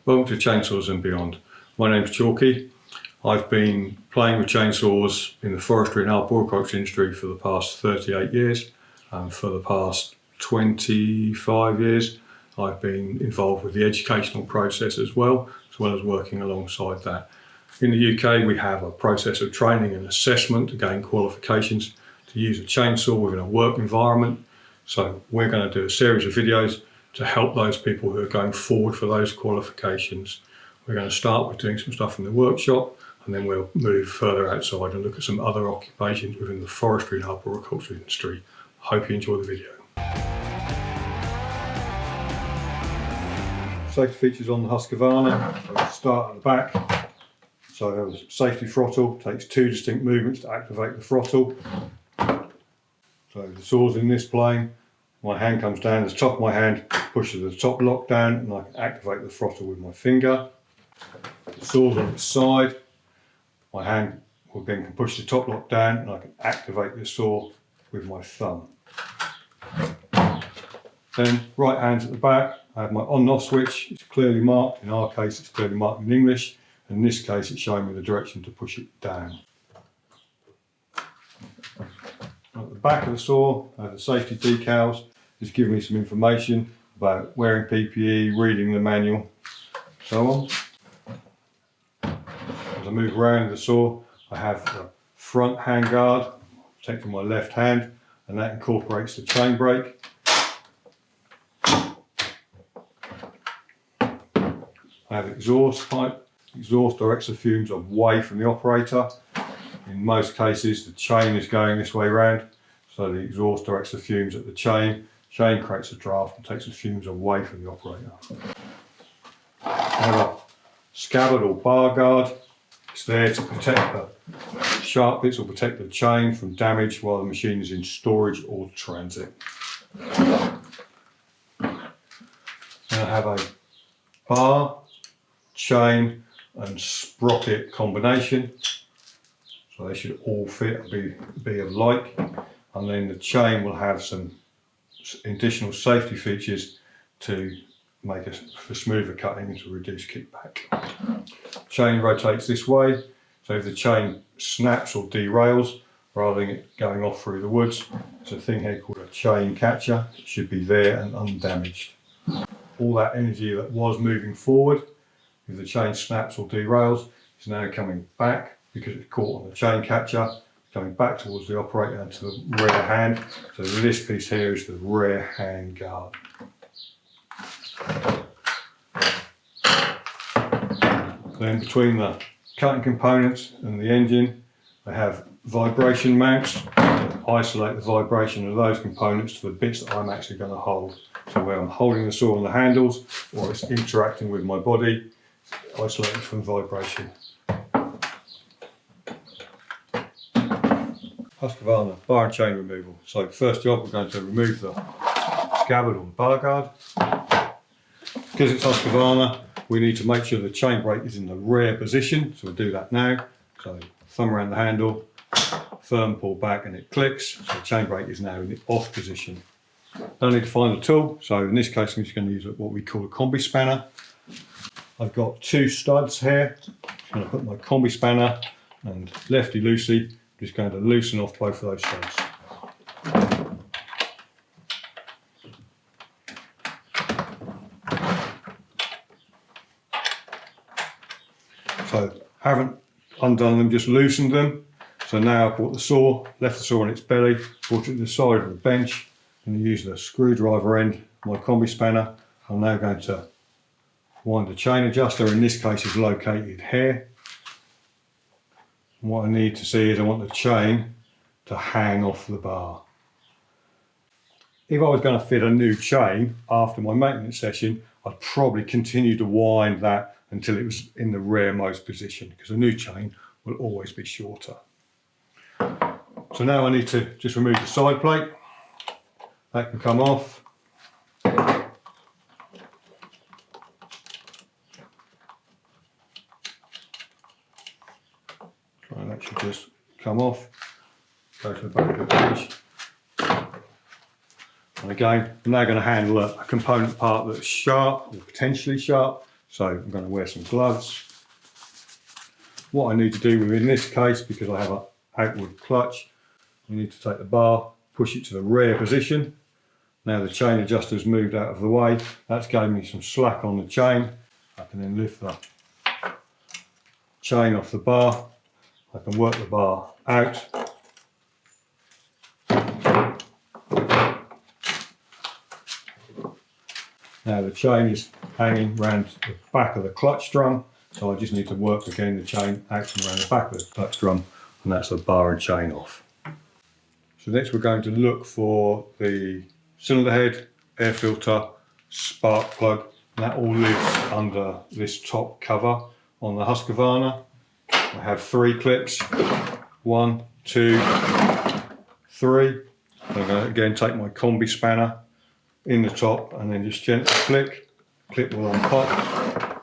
Welcome to Chainsaws and Beyond. My name's Chalky. I've been playing with chainsaws in the forestry and arboriculture industry for the past 38 years, and for the past 25 years I've been involved with the educational process as well as working alongside that. In the UK we have a process of training and assessment to gain qualifications to use a chainsaw within a work environment. So we're going to do a series of videos to help those people who are going forward for those qualifications. We're going to start with doing some stuff in the workshop, and then we'll move further outside and look at some other occupations within the forestry and arboriculture industry. Hope you enjoy the video. Safety features on the Husqvarna. So we'll start at the back. So the safety throttle takes 2 distinct movements to activate the throttle. So the saw's in this plane. My hand comes down, the top of my hand pushes the top lock down, and I can activate the throttle with my finger. The saw's on its side. My hand will then push the top lock down, and I can activate the saw with my thumb. Then right hand's at the back. I have my on and off switch. It's clearly marked. In our case, it's clearly marked in English. In this case, it's showing me the direction to push it down. At the back of the saw, I have the safety decals. It's giving me some information about wearing PPE, reading the manual, so on. As I move around the saw, I have the front hand guard protecting my left hand, and that incorporates the chain brake. I have exhaust pipe. Exhaust directs the fumes away from the operator. In most cases, the chain is going this way round, so the exhaust directs the fumes at the chain. Chain creates a draft and takes the fumes away from the operator. I have a scabbard or bar guard. It's there to protect the sharp bits or protect the chain from damage while the machine is in storage or transit. Then I have a bar, chain and sprocket combination. So they should all fit and be of like. And then the chain will have some additional safety features to make for smoother cutting and to reduce kickback. Chain rotates this way, so if the chain snaps or derails, rather than it going off through the woods, there's a thing here called a chain catcher. It should be there and undamaged. All that energy that was moving forward, if the chain snaps or derails, is now coming back because it's caught on the chain catcher, coming back towards the operator and to the rear hand. So this piece here is the rear hand guard. Then between the cutting components and the engine, I have vibration mounts to isolate the vibration of those components to the bits that I'm actually going to hold. So where I'm holding the saw on the handles or it's interacting with my body, isolated from vibration. Husqvarna bar and chain removal. So first job, we're going to remove the scabbard or bar guard. Because it's Husqvarna, we need to make sure the chain brake is in the rear position. So we'll do that now. So thumb around the handle, firm pull back and it clicks. So the chain brake is now in the off position. Don't need to find the tool. So in this case, I'm just going to use what we call a combi spanner. I've got 2 studs here. I'm going to put my combi spanner and lefty loosey. Just going to loosen off both of those studs. So haven't undone them, just loosened them. So now I've brought the saw, left the saw on its belly, brought it to the side of the bench, and use the screwdriver end, my combi spanner. I'm now going to wind the chain adjuster. In this case is located here. And what I need to see is I want the chain to hang off the bar. If I was going to fit a new chain after my maintenance session, I'd probably continue to wind that until it was in the rearmost position, because a new chain will always be shorter. So now I need to just remove the side plate. That can come off. And that should just come off, go to the back of the bench. And again, I'm now going to handle a component part that's sharp or potentially sharp. so I'm going to wear some gloves. What I need to do in this case, because I have an outward clutch, you need to take the bar, push it to the rear position. Now the chain adjuster's moved out of the way. That's gave me some slack on the chain. I can then lift the chain off the bar. I can work the bar out. Now the chain is hanging around the back of the clutch drum, so I just need to work again the chain out and around the back of the clutch drum, and that's the bar and chain off. So next we're going to look for the cylinder head, air filter, spark plug, and that all lives under this top cover on the Husqvarna. I have 3 clips, 1, 2, 3. I'm going to again take my combi spanner in the top and then just gently flick, clip will unpop.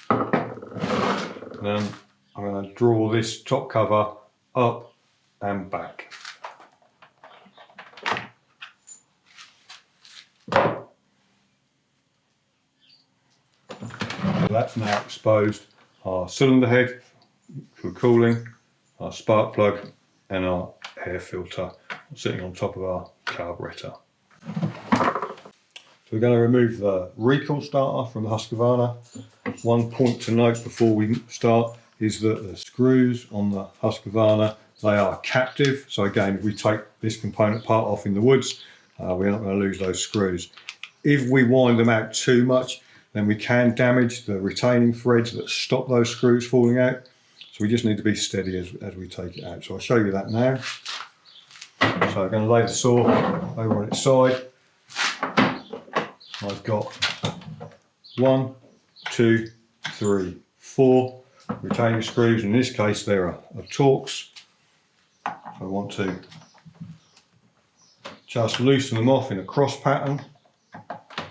And then I'm going to draw this top cover up and back. So that's now exposed our cylinder head for cooling, our spark plug and our air filter sitting on top of our carburetor. So we're going to remove the recoil starter from the Husqvarna. One point to note before we start is that the screws on the Husqvarna, they are captive. So again, if we take this component part off in the woods, we're not going to lose those screws. If we wind them out too much, then we can damage the retaining threads that stop those screws falling out. So we just need to be steady as we take it out. So I'll show you that now. So I'm going to lay the saw over on its side. I've got 1, 2, 3, 4 retaining screws. In this case, there are Torx. I want to just loosen them off in a cross pattern.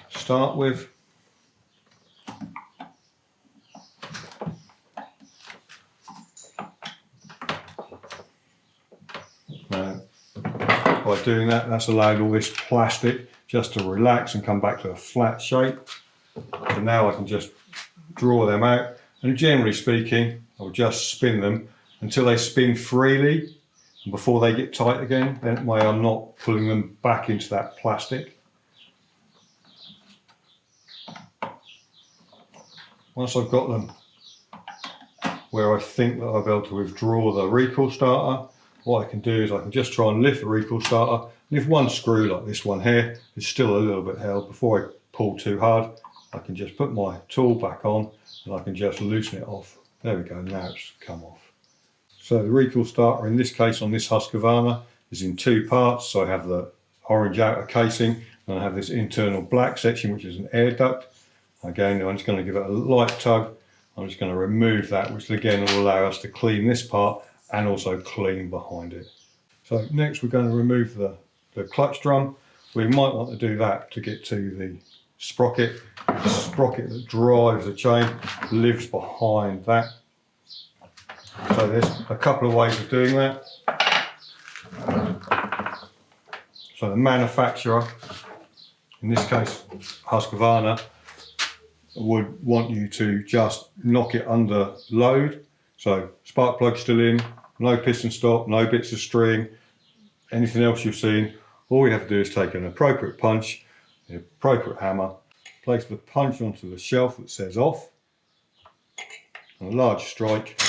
Start with. Now, by doing that, that's allowed all this plastic just to relax and come back to a flat shape. So now I can just draw them out, and generally speaking, I'll just spin them until they spin freely, and before they get tight again, that way I'm not pulling them back into that plastic. Once I've got them where I think that I'll be able to withdraw the recoil starter, what I can do is I can just try and lift the recoil starter, and if one screw like this one here is still a little bit held, before I pull too hard, I can just put my tool back on and I can just loosen it off. There we go, now it's come off. So the recoil starter in this case on this Husqvarna is in 2 parts. So I have the orange outer casing and I have this internal black section which is an air duct. Again, I'm just going to give it a light tug. I'm just going to remove that, which again will allow us to clean this part and also clean behind it. So next we're going to remove the clutch drum. We might want to do that to get to the sprocket. The sprocket that drives the chain lives behind that. So there's a couple of ways of doing that. So the manufacturer, in this case Husqvarna, would want you to just knock it under load. So spark plug still in, no piston stop, no bits of string, anything else you've seen. All we have to do is take an appropriate punch, the appropriate hammer, place the punch onto the shelf that says off, and a large strike,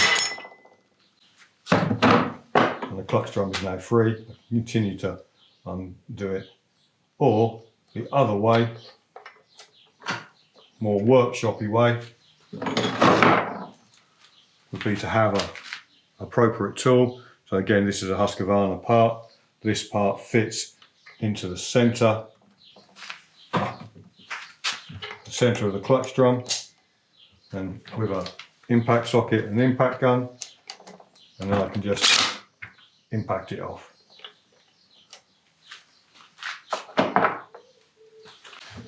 and the clutch drum is now free. Continue to undo it. Or the other way, more workshoppy way, would be to have an appropriate tool. So again, this is a Husqvarna part. This part fits into the centre of the clutch drum, and with an impact socket and impact gun, and then I can just impact it off.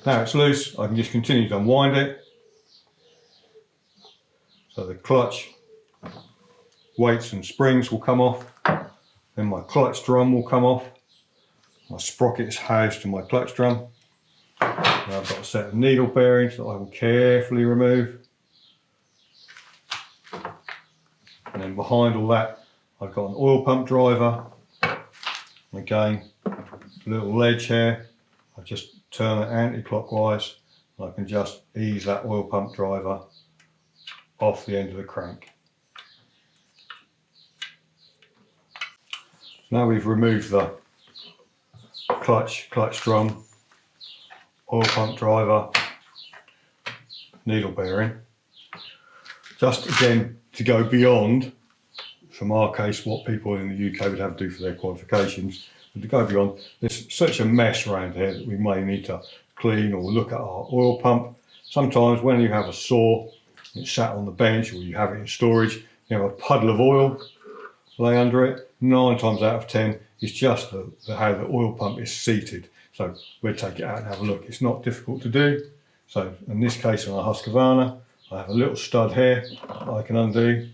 Now it's loose, I can just continue to unwind it. So the clutch weights and springs will come off, then my clutch drum will come off. My sprocket is housed to my clutch drum. And I've got a set of needle bearings that I will carefully remove. And then behind all that, I've got an oil pump driver. Again, little ledge here. I just turn it anti-clockwise, and I can just ease that oil pump driver off the end of the crank. Now we've removed the clutch drum, oil pump driver, needle bearing. Just again to go beyond, from our case, what people in the UK would have to do for their qualifications, and to go beyond, there's such a mess around here that we may need to clean or look at our oil pump. Sometimes when you have a saw, it's sat on the bench, or you have it in storage, you have a puddle of oil lay under it. 9 times out of 10, it's just how the oil pump is seated. So we'll take it out and have a look. It's not difficult to do. So in this case, on a Husqvarna, I have a little stud here that I can undo.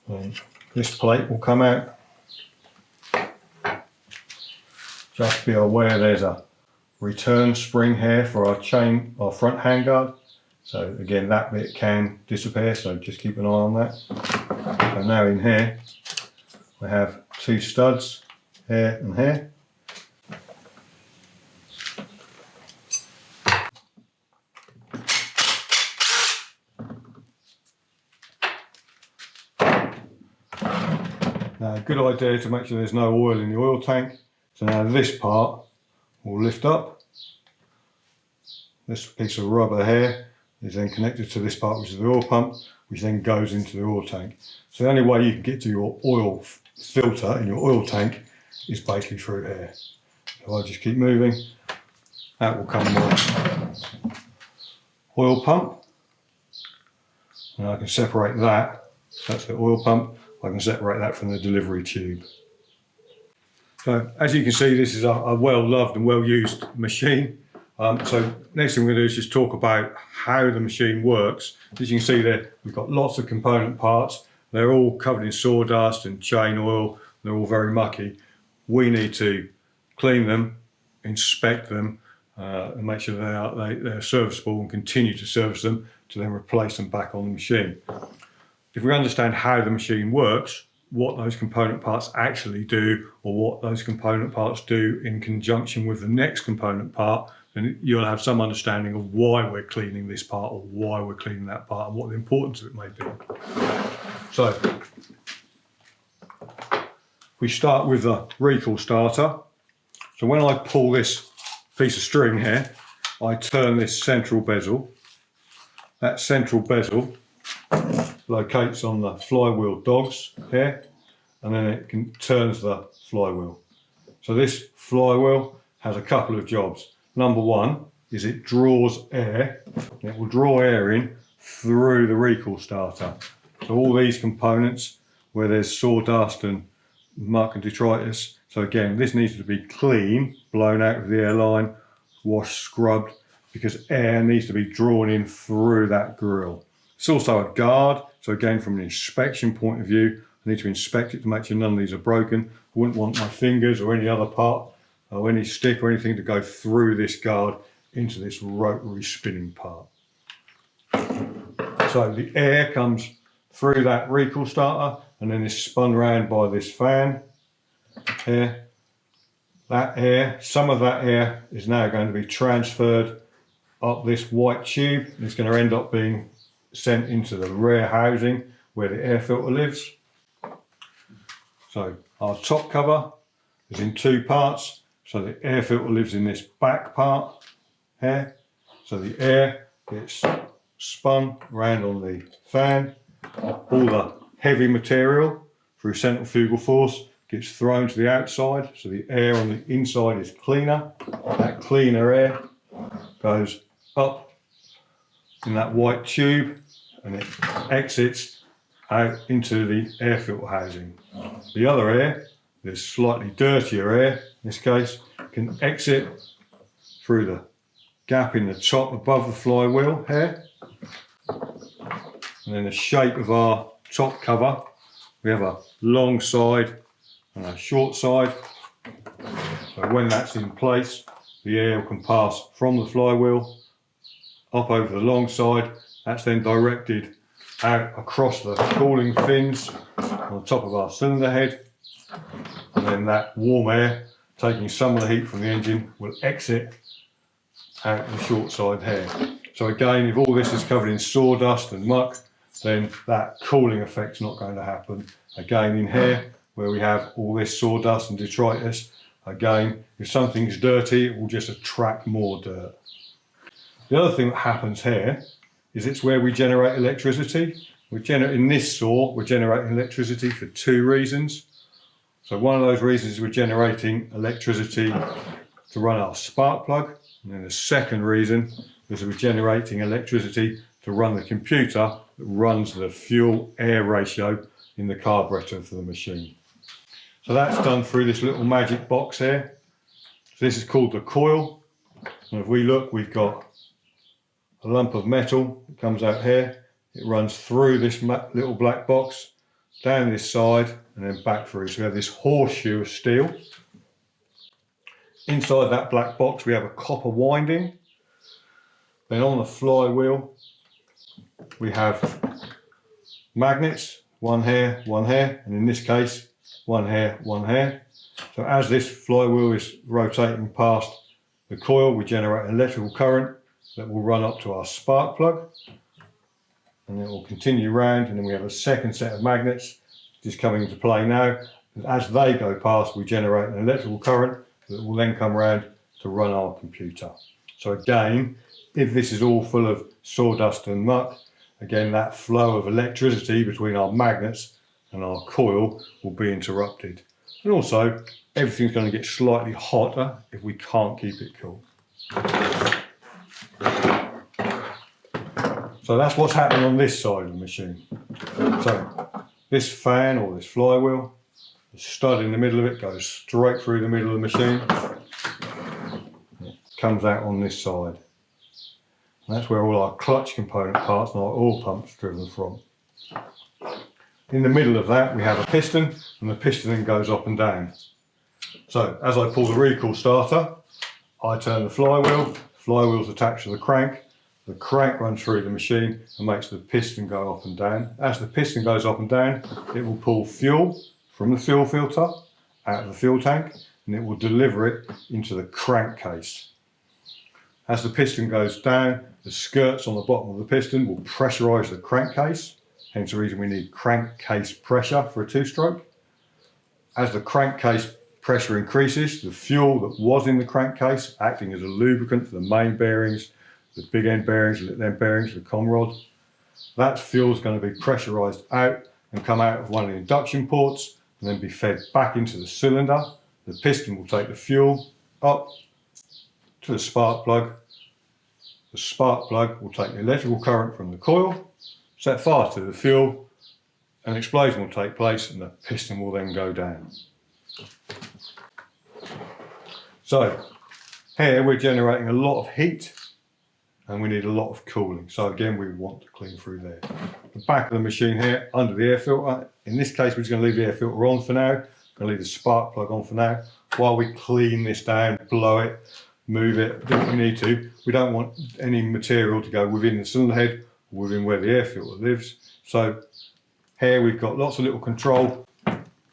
And this plate will come out. Just be aware there's a return spring here for our chain, our front handguard. So again, that bit can disappear, so just keep an eye on that. So now in here, I have 2 studs, here and here. Now, a good idea to make sure there's no oil in the oil tank. So now this part will lift up. This piece of rubber here is then connected to this part, which is the oil pump, which then goes into the oil tank. So the only way you can get to your oil filter in your oil tank is basically through here. So I'll just keep moving. Out will come my oil pump. And I can separate that. That's the oil pump. I can separate that from the delivery tube. So as you can see, this is a well-loved and well-used machine. So next thing we're going to do is just talk about how the machine works. As you can see there, we've got lots of component parts. They're all covered in sawdust and chain oil. They're all very mucky. We need to clean them, inspect them, and make sure they're serviceable, and continue to service them to then replace them back on the machine. If we understand how the machine works, what those component parts actually do, or what those component parts do in conjunction with the next component part, then you'll have some understanding of why we're cleaning this part or why we're cleaning that part and what the importance of it may be. So, we start with the recoil starter. So when I pull this piece of string here, I turn this central bezel. That central bezel locates on the flywheel dogs here, and then it turns the flywheel. So this flywheel has a couple of jobs. Number one is it draws air. It will draw air in through the recoil starter. So all these components where there's sawdust and muck and detritus. So again, this needs to be clean, blown out of the airline, washed, scrubbed, because air needs to be drawn in through that grill. It's also a guard. So again, from an inspection point of view, I need to inspect it to make sure none of these are broken. I wouldn't want my fingers or any other part or any stick or anything to go through this guard into this rotary spinning part. So the air comes through that recoil starter and then is spun around by this fan here. That air, some of that air is now going to be transferred up this white tube. It's going to end up being sent into the rear housing where the air filter lives. So our top cover is in 2 parts. So the air filter lives in this back part here. So the air gets spun around on the fan. All the heavy material through centrifugal force gets thrown to the outside. So the air on the inside is cleaner. That cleaner air goes up in that white tube and it exits out into the air filter housing. The other air, this slightly dirtier air, in this case, can exit through the gap in the top above the flywheel here. And then the shape of our top cover, we have a long side and our short side. So when that's in place, the air can pass from the flywheel up over the long side. That's then directed out across the cooling fins on the top of our cylinder head, and then that warm air, taking some of the heat from the engine, will exit out the short side here. So again, if all this is covered in sawdust and muck, then that cooling effect's not going to happen. Again, in here, where we have all this sawdust and detritus, again, if something's dirty, it will just attract more dirt. The other thing that happens here is it's where we generate electricity. In this saw, we're generating electricity for two reasons. So one of those reasons is we're generating electricity to run our spark plug. And then the second reason is we're generating electricity to run the computer that runs the fuel-air ratio in the carburetor for the machine. So that's done through this little magic box here. So this is called the coil. And if we look, we've got a lump of metal that comes out here. It runs through this little black box, down this side, and then back through. So we have this horseshoe of steel. Inside that black box, we have a copper winding. Then on the flywheel, we have magnets, one here, and in this case, one here, one here. So as this flywheel is rotating past the coil, we generate an electrical current that will run up to our spark plug, and it will continue round, and then we have a second set of magnets just coming into play now. And as they go past, we generate an electrical current that will then come round to run our computer. So again, if this is all full of sawdust and muck, again, that flow of electricity between our magnets and our coil will be interrupted. And also, everything's going to get slightly hotter if we can't keep it cool. So that's what's happening on this side of the machine. So this fan or this flywheel, the stud in the middle of it goes straight through the middle of the machine. It comes out on this side. And that's where all our clutch component parts and our oil pumps driven from. In the middle of that, we have a piston, and the piston then goes up and down. So as I pull the recoil starter, I turn the flywheel's attached to the crank runs through the machine and makes the piston go up and down. As the piston goes up and down, it will pull fuel from the fuel filter out of the fuel tank, and it will deliver it into the crankcase. As the piston goes down, the skirts on the bottom of the piston will pressurise the crankcase, hence the reason we need crankcase pressure for a two-stroke. As the crankcase pressure increases, the fuel that was in the crankcase, acting as a lubricant for the main bearings, the big end bearings, the little end bearings, the com rod, that fuel is going to be pressurised out and come out of one of the induction ports and then be fed back into the cylinder. The piston will take the fuel up to the spark plug. The spark plug will take the electrical current from the coil, set fire to the fuel, an explosion will take place, and the piston will then go down. So here we're generating a lot of heat and we need a lot of cooling. So again, we want to clean through there. The back of the machine here, under the air filter. In this case, we're just going to leave the air filter on for now. I'm going to leave the spark plug on for now while we clean this down, blow it, move it, do what we need to. We don't want any material to go within the cylinder head or within where the air filter lives. So here we've got lots of little control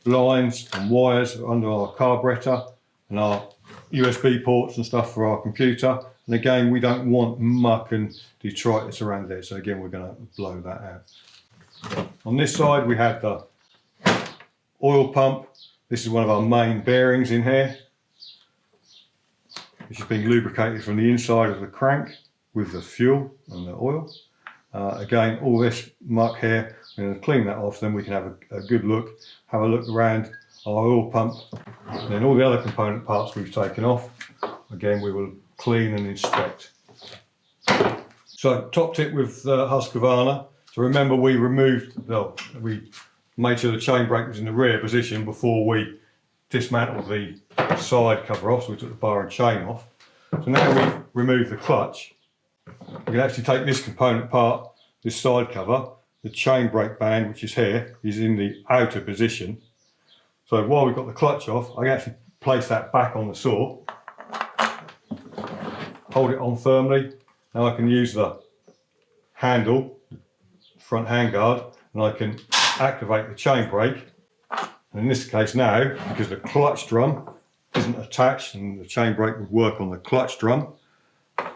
lines and wires under our carburetor and our USB ports and stuff for our computer. And again, we don't want muck and detritus around there. So again, we're going to blow that out. On this side, we have the oil pump. This is one of our main bearings in here, which is being lubricated from the inside of the crank with the fuel and the oil. Again, all this muck here, we're going to clean that off, then we can have a good look, have a look around our oil pump, and then all the other component parts we've taken off. Again, we will clean and inspect. So top tip with Husqvarna, so remember we made sure the chain brake was in the rear position before we dismantled the side cover off, so we took the bar and chain off. So now we've removed the clutch, we can actually take this component part, this side cover, the chain brake band, which is here, is in the outer position. So while we've got the clutch off, I can actually place that back on the saw, hold it on firmly. Now I can use the handle, front handguard, and I can activate the chain brake. And in this case now, because the clutch drum isn't attached and the chain brake would work on the clutch drum,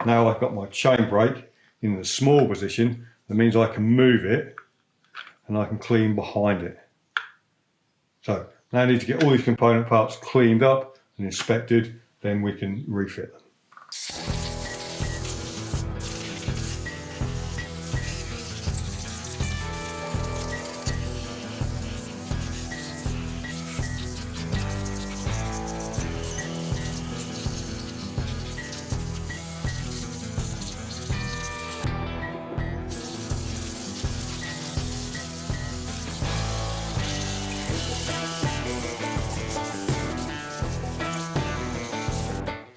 now I've got my chain brake in the small position. That means I can move it and I can clean behind it. So now I need to get all these component parts cleaned up and inspected, then we can refit them.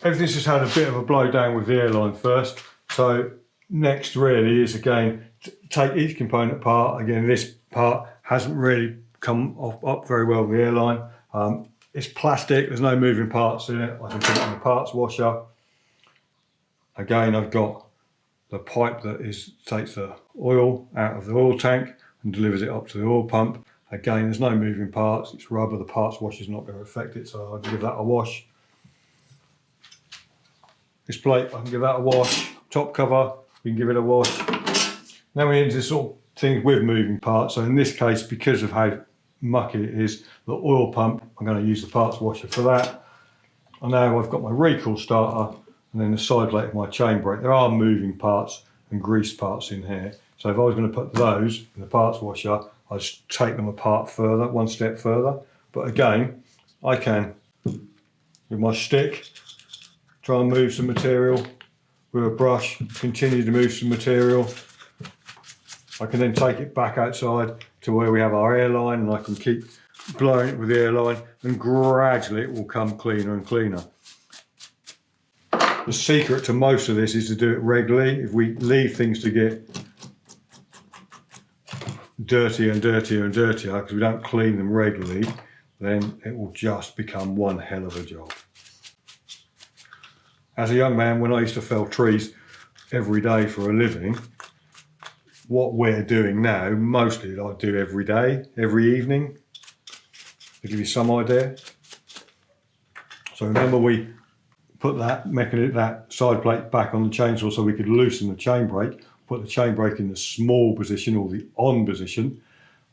Everything's just had a bit of a blow down with the airline first. So next really is again, take each component part. Again, this part hasn't really come up very well with the airline. It's plastic, there's no moving parts in it. I can put it in the parts washer. Again, I've got the pipe that takes the oil out of the oil tank and delivers it up to the oil pump. Again, there's no moving parts, it's rubber, the parts washer's not going to affect it, so I'll give that a wash. This plate, I can give that a wash. Top cover, we can give it a wash. Now we into sort of things with moving parts. So in this case, because of how mucky it is, the oil pump, I'm going to use the parts washer for that. And now I've got my recoil starter and then the side plate of my chain brake. There are moving parts and grease parts in here. So if I was going to put those in the parts washer, I'd just take them apart further, one step further. But again, I can, with my stick, try and move some material with a brush, continue to move some material. I can then take it back outside to where we have our airline and I can keep blowing it with the airline and gradually it will come cleaner and cleaner. The secret to most of this is to do it regularly. If we leave things to get dirtier and dirtier and dirtier because we don't clean them regularly, then it will just become one hell of a job. As a young man, when I used to fell trees every day for a living, what we're doing now, mostly I do every day, every evening, to give you some idea. So remember we put that side plate back on the chainsaw so we could loosen the chain brake, put the chain brake in the small position or the on position.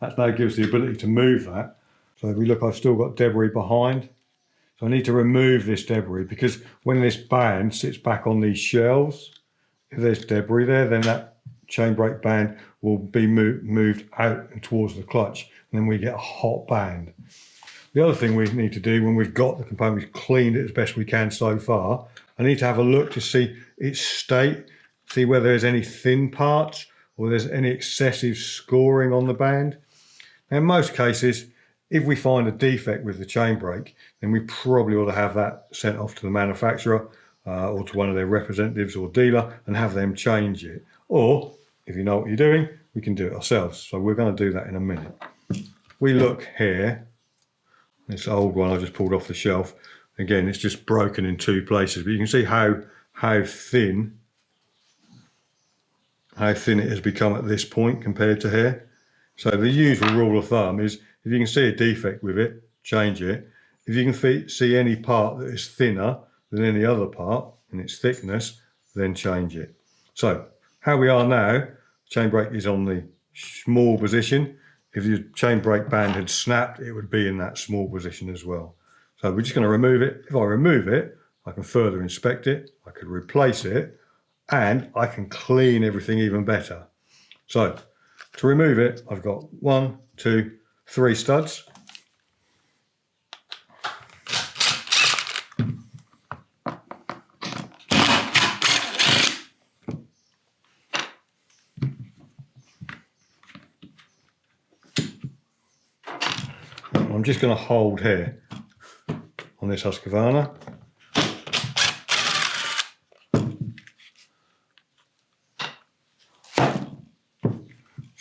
That now gives the ability to move that. So if we look, I've still got debris behind. So I need to remove this debris because when this band sits back on these shelves, if there's debris there, then that chain brake band will be moved out and towards the clutch, and then we get a hot band. The other thing we need to do when we've got the component, we've cleaned it as best we can so far, I need to have a look to see its state, see whether there's any thin parts or there's any excessive scoring on the band. Now, in most cases, if we find a defect with the chain brake, then we probably ought to have that sent off to the manufacturer or to one of their representatives or dealer and have them change it. Or, if you know what you're doing, we can do it ourselves. So we're going to do that in a minute. We look here, this old one I just pulled off the shelf. Again, it's just broken in two places, but you can see how thin it has become at this point compared to here. So the usual rule of thumb is if you can see a defect with it, change it. If you can see any part that is thinner than any other part in its thickness, then change it. So how we are now, chain brake is on the small position. If your chain brake band had snapped, it would be in that small position as well. So we're just going to remove it. If I remove it, I can further inspect it, I could replace it, and I can clean everything even better. So to remove it, I've got 1, 2, 3 studs. I'm just going to hold here on this Husqvarna.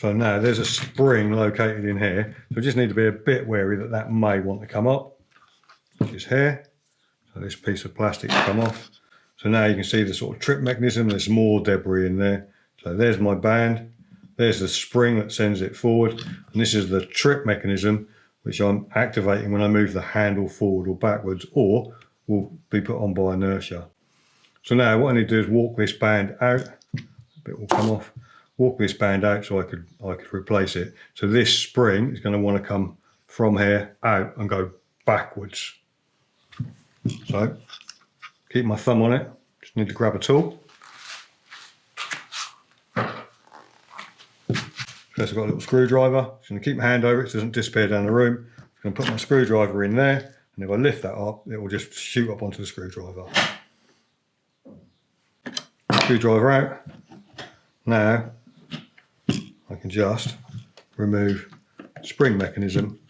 So now there's a spring located in here. So we just need to be a bit wary that that may want to come up, which is here. So this piece of plastic will come off. So now you can see the sort of trip mechanism. There's more debris in there. So there's my band. There's the spring that sends it forward. And this is the trip mechanism, which I'm activating when I move the handle forward or backwards, or will be put on by inertia. So now what I need to do is walk this band out. A bit will come off. Walk this band out so I could replace it. So this spring is going to want to come from here out and go backwards. So keep my thumb on it. Just need to grab a tool. First I've got a little screwdriver. Just going to keep my hand over it so it doesn't disappear down the room. I'm going to put my screwdriver in there, and if I lift that up, it will just shoot up onto the screwdriver. Screwdriver out. Now I can just remove spring mechanism.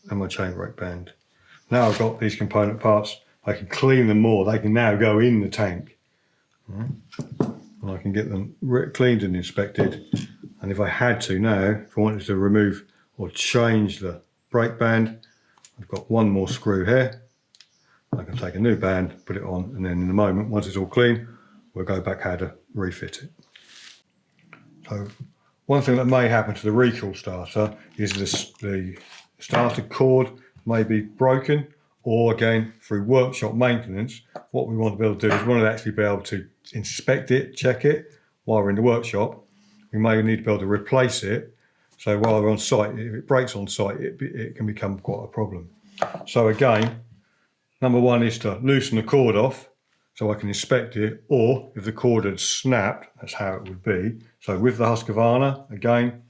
And my chain brake band. Now I've got these component parts, I can clean them more. They can now go in the tank. And I can get them cleaned and inspected. And if I had to now, if I wanted to remove or change the brake band, I've got one more screw here. I can take a new band, put it on, and then in a moment, once it's all clean, we'll go back how to refit it. So one thing that may happen to the recoil starter is the starter cord may be broken, or again, through workshop maintenance, what we want to be able to do is we want to actually be able to inspect it, check it while we're in the workshop. We may need to be able to replace it. So while we're on site, if it breaks on site, it can become quite a problem. So again, number one is to loosen the cord off so I can inspect it, or if the cord had snapped, that's how it would be. So with the Husqvarna, again,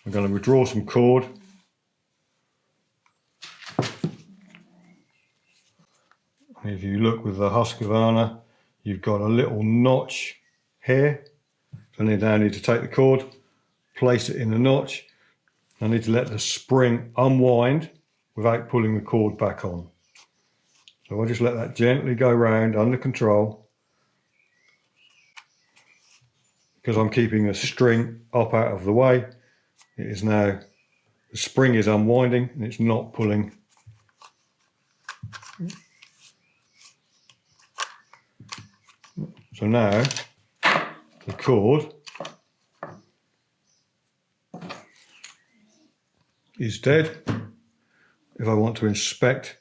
I'm going to withdraw some cord. If you look with the Husqvarna, you've got a little notch here. So I now need to take the cord, place it in the notch. I need to let the spring unwind without pulling the cord back on. So I just let that gently go round under control, because I'm keeping the string up out of the way. It is now, the spring is unwinding and it's not pulling. So now the cord is dead. If I want to inspect,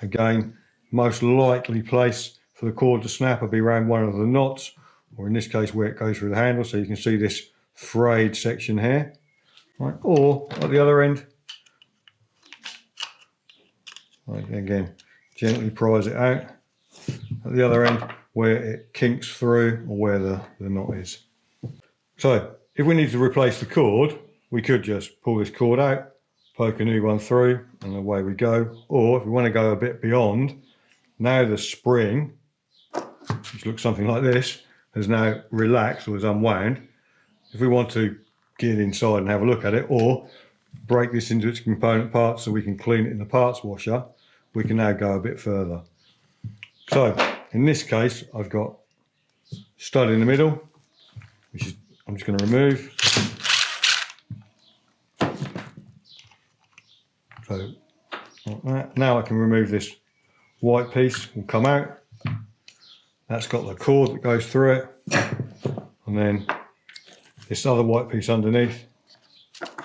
again, most likely place for the cord to snap will be around one of the knots, or in this case where it goes through the handle. So you can see this frayed section here, right? Or at the other end, right, again, gently prise it out. At the other end, where it kinks through, or where the knot is. So if we need to replace the cord, we could just pull this cord out, poke a new one through, and away we go. Or if we want to go a bit beyond, now the spring, which looks something like this, has now relaxed or is unwound. If we want to get inside and have a look at it, or break this into its component parts so we can clean it in the parts washer, we can now go a bit further. So in this case, I've got stud in the middle, which is, I'm just going to remove. So like that. Now I can remove this white piece, will come out. That's got the cord that goes through it. And then this other white piece underneath,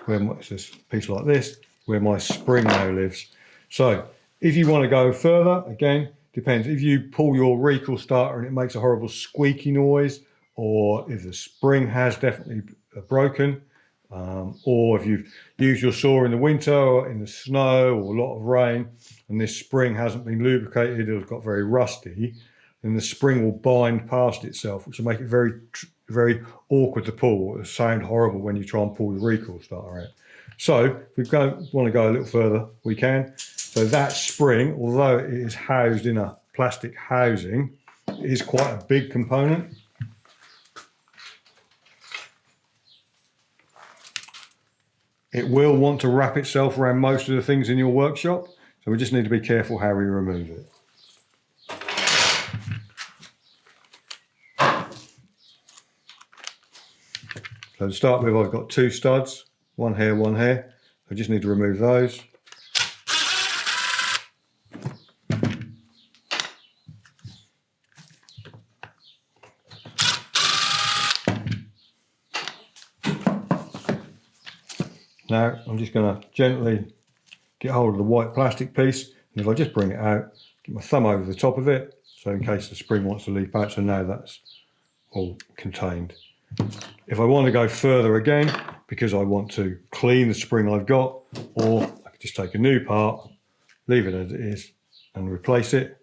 where it's this piece like this, where my spring now lives. So if you want to go further, again, depends. If you pull your recoil starter and it makes a horrible squeaky noise, or if the spring has definitely broken, or if you've used your saw in the winter or in the snow or a lot of rain and this spring hasn't been lubricated or got very rusty, then the spring will bind past itself, which will make it very, very awkward to pull. It'll sound horrible when you try and pull the recoil starter out. So if we want to go a little further, we can. So that spring, although it is housed in a plastic housing, it is quite a big component. It will want to wrap itself around most of the things in your workshop. So we just need to be careful how we remove it. So to start with, I've got 2 studs, one here, one here. I just need to remove those. Now I'm just going to gently get hold of the white plastic piece, and if I just bring it out, get my thumb over the top of it, so in case the spring wants to leap out, so now that's all contained. If I want to go further again, because I want to clean the spring I've got, or I could just take a new part, leave it as it is, and replace it,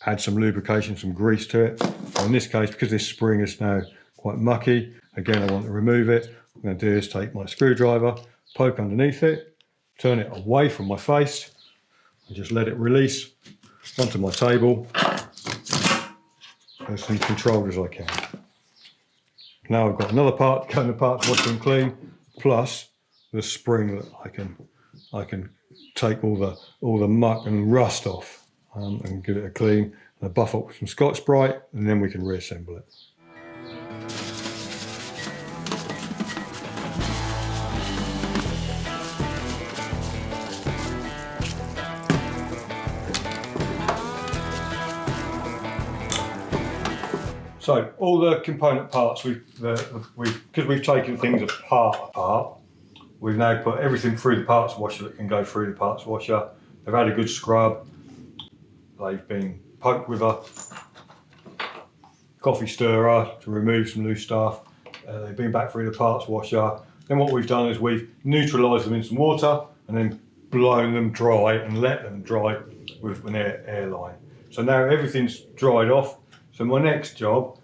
add some lubrication, some grease to it. So in this case, because this spring is now quite mucky, again I want to remove it. What I'm going to do is take my screwdriver, poke underneath it, turn it away from my face, and just let it release onto my table as controlled as I can. Now I've got another part going apart to wash and clean, plus the spring that I can take all the muck and rust off and give it a clean and a buff up with some Scotch-Brite, and then we can reassemble it. So all the component parts, because we've taken things apart, we've now put everything through the parts washer that can go through the parts washer. They've had a good scrub. They've been poked with a coffee stirrer to remove some loose stuff. They've been back through the parts washer. Then what we've done is we've neutralised them in some water and then blown them dry and let them dry with an air line. So now everything's dried off. So my next job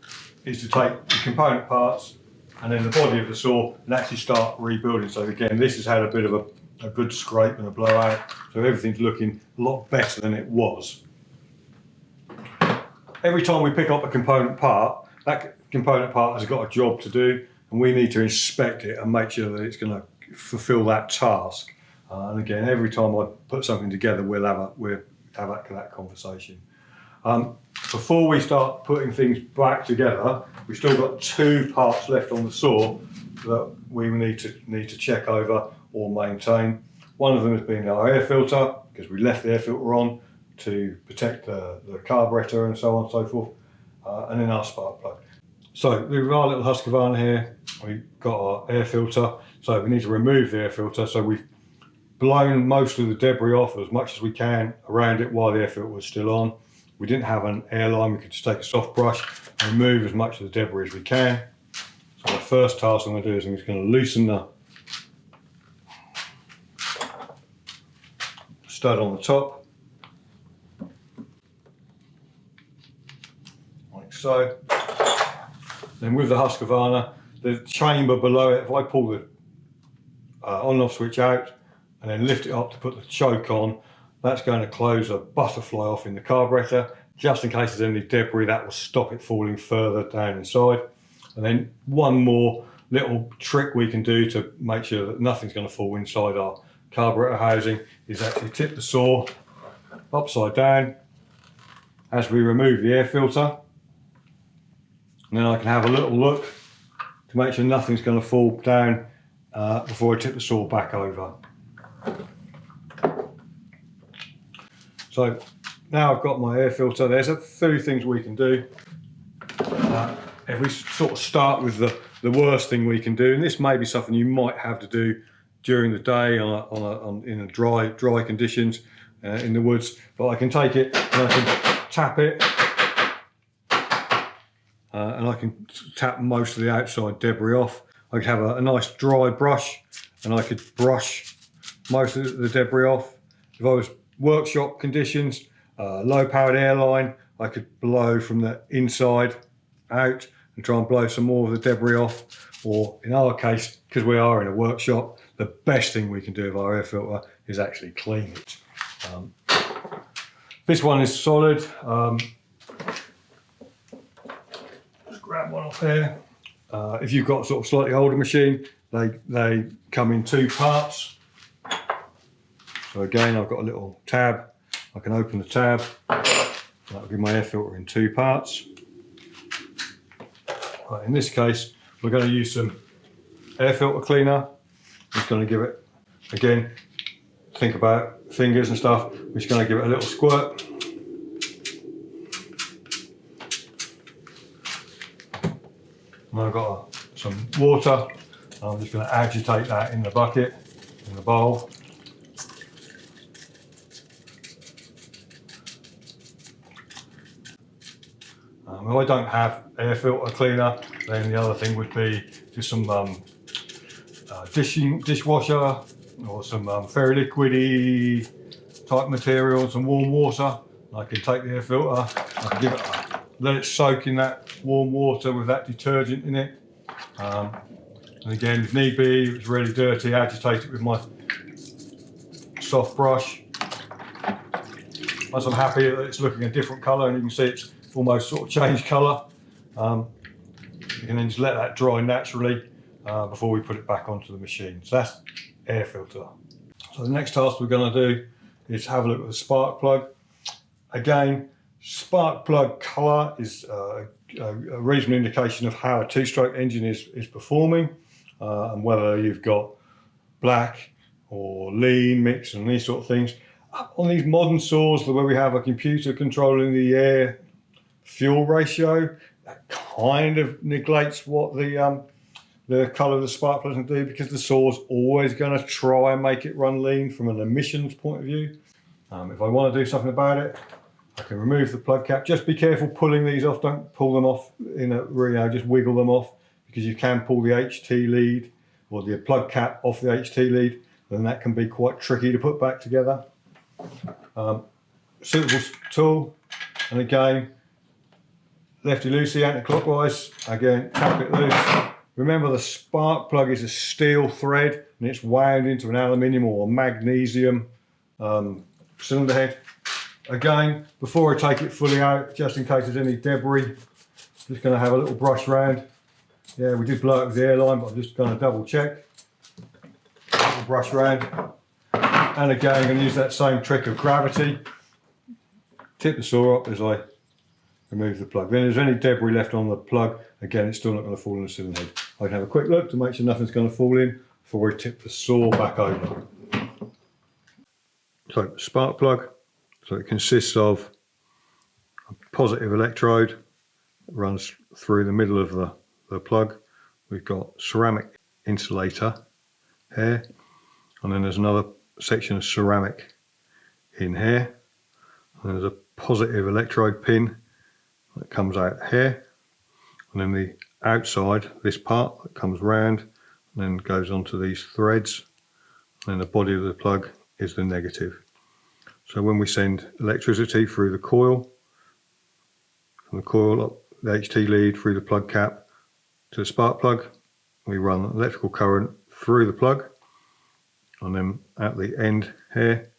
is to take the component parts and then the body of the saw and actually start rebuilding. So again, this has had a bit of a good scrape and a blowout, so everything's looking a lot better than it was. Every time we pick up a component part, that component part has got a job to do, and we need to inspect it and make sure that it's going to fulfill that task. And again, every time I put something together, we'll have that conversation. Before we start putting things back together, we've still got 2 parts left on the saw that we need to check over or maintain. One of them has been our air filter, because we left the air filter on to protect the carburetor and so on and so forth, and then our spark plug. So with our little Husqvarna here, we've got our air filter, so we need to remove the air filter. So we've blown most of the debris off as much as we can around it while the air filter was still on. We didn't have an airline, we could just take a soft brush and remove as much of the debris as we can. So the first task I'm going to do is I'm just going to loosen the stud on the top, like so. Then with the Husqvarna, the chamber below it, if I pull the on and off switch out and then lift it up to put the choke on, that's going to close a butterfly off in the carburetor, just in case there's any debris. That will stop it falling further down inside. And then one more little trick we can do to make sure that nothing's going to fall inside our carburetor housing is actually tip the saw upside down as we remove the air filter. And then I can have a little look to make sure nothing's going to fall down before I tip the saw back over. So now I've got my air filter. There's a few things we can do. If we sort of start with the worst thing we can do, and this may be something you might have to do during the day in dry conditions in the woods, but I can take it and I can tap it, and I can tap most of the outside debris off. I could have a nice dry brush and I could brush most of the debris off. If I was workshop conditions, low powered airline, I could blow from the inside out and try and blow some more of the debris off. Or in our case, because we are in a workshop, the best thing we can do with our air filter is actually clean it. This one is solid. Just grab one off here. If you've got a sort of slightly older machine, they come in 2 parts. So again, I've got a little tab I can open the tab. That'll give my air filter in 2 parts. Right, in this case, we're going to use some air filter cleaner. Just going to give it, again, think about fingers and stuff. We're just going to give it a little squirt. And I've got some water. I'm just going to agitate that in the bucket, in the bowl. If I don't have air filter cleaner, then the other thing would be just some dishwasher or some fairy liquidy type material, some warm water. I can take the air filter, I can give it let it soak in that warm water with that detergent in it. And again, if need be, if it's really dirty, agitate it with my soft brush. Once I'm happy that it's looking a different colour, and you can see it's almost sort of changed colour, you can then just let that dry naturally before we put it back onto the machine. So that's air filter. So the next task we're going to do is have a look at the spark plug. Again, spark plug colour is a reasonable indication of how a 2-stroke engine is performing, and whether you've got black or lean mix and these sort of things. On these modern saws where we have a computer controlling the air fuel ratio, that kind of neglects what the colour of the spark plug can do, because the saw's always going to try and make it run lean from an emissions point of view. If I want to do something about it, I can remove the plug cap. Just be careful pulling these off. Don't pull them off in a really, just wiggle them off, because you can pull the HT lead or the plug cap off the HT lead, and that can be quite tricky to put back together. Suitable tool, and again, lefty loosey, anti-clockwise. Again, tap it loose. Remember, the spark plug is a steel thread and it's wound into an aluminium or magnesium cylinder head. Again, before I take it fully out, just in case there's any debris, just going to have a little brush round. Yeah, we did blow it with the airline, but I'm just going to double check. Little brush round. And again, I'm going to use that same trick of gravity. Tip the saw up as I remove the plug. Then if there's any debris left on the plug, again, it's still not going to fall in the cylinder head. I can have a quick look to make sure nothing's going to fall in before I tip the saw back over. So, spark plug. So it consists of a positive electrode that runs through the middle of the plug. We've got ceramic insulator here, and then there's another section of ceramic in here, and there's a positive electrode pin that comes out here, and then the outside, this part that comes round and then goes onto these threads, and then the body of the plug is the negative. So when we send electricity through the coil, from the coil up the HT lead through the plug cap to the spark plug, we run electrical current through the plug, and then at the end here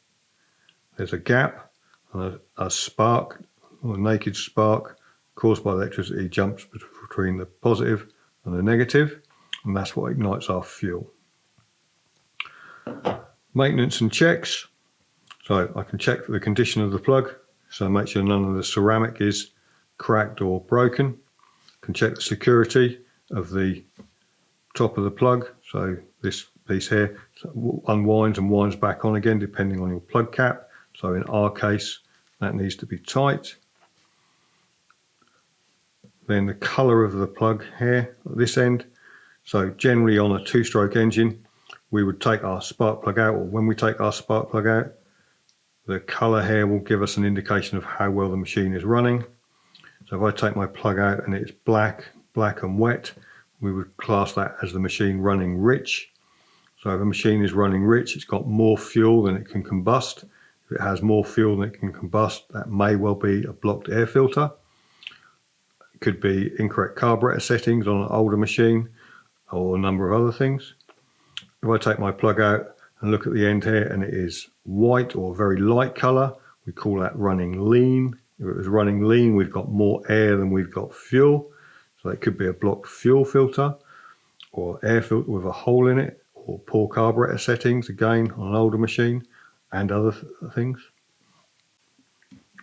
there's a gap, and a spark, or a naked spark caused by electricity, jumps between the positive and the negative, and that's what ignites our fuel. Maintenance and checks. So I can check the condition of the plug, so make sure none of the ceramic is cracked or broken. I can check the security of the top of the plug, so this piece here unwinds and winds back on again depending on your plug cap. So in our case, that needs to be tight. Then the colour of the plug here at this end. So generally on a 2-stroke engine, we would take our spark plug out, or when we take our spark plug out, the colour here will give us an indication of how well the machine is running. So if I take my plug out and it's black and wet, we would class that as the machine running rich. So if a machine is running rich, it's got more fuel than it can combust. If it has more fuel than it can combust, that may well be a blocked air filter. It could be incorrect carburetor settings on an older machine, or a number of other things. If I take my plug out and look at the end here and it is white or very light colour, we call that running lean. If it was running lean, we've got more air than we've got fuel. So it could be a blocked fuel filter, or air filter with a hole in it, or poor carburetor settings, again on an older machine, and other things.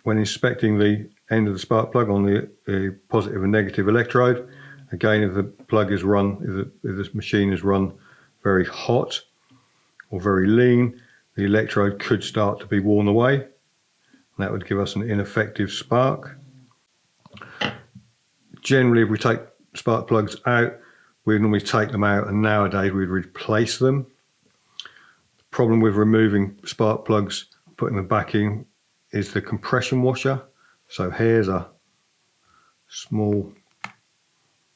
When inspecting the end of the spark plug on the positive and negative electrode, again, if the plug is run, if this machine is run very hot or very lean, the electrode could start to be worn away. That would give us an ineffective spark. Generally, if we take spark plugs out, we normally take them out, and nowadays we'd replace them. The problem with removing spark plugs, putting them back in, is the compression washer. So here's a small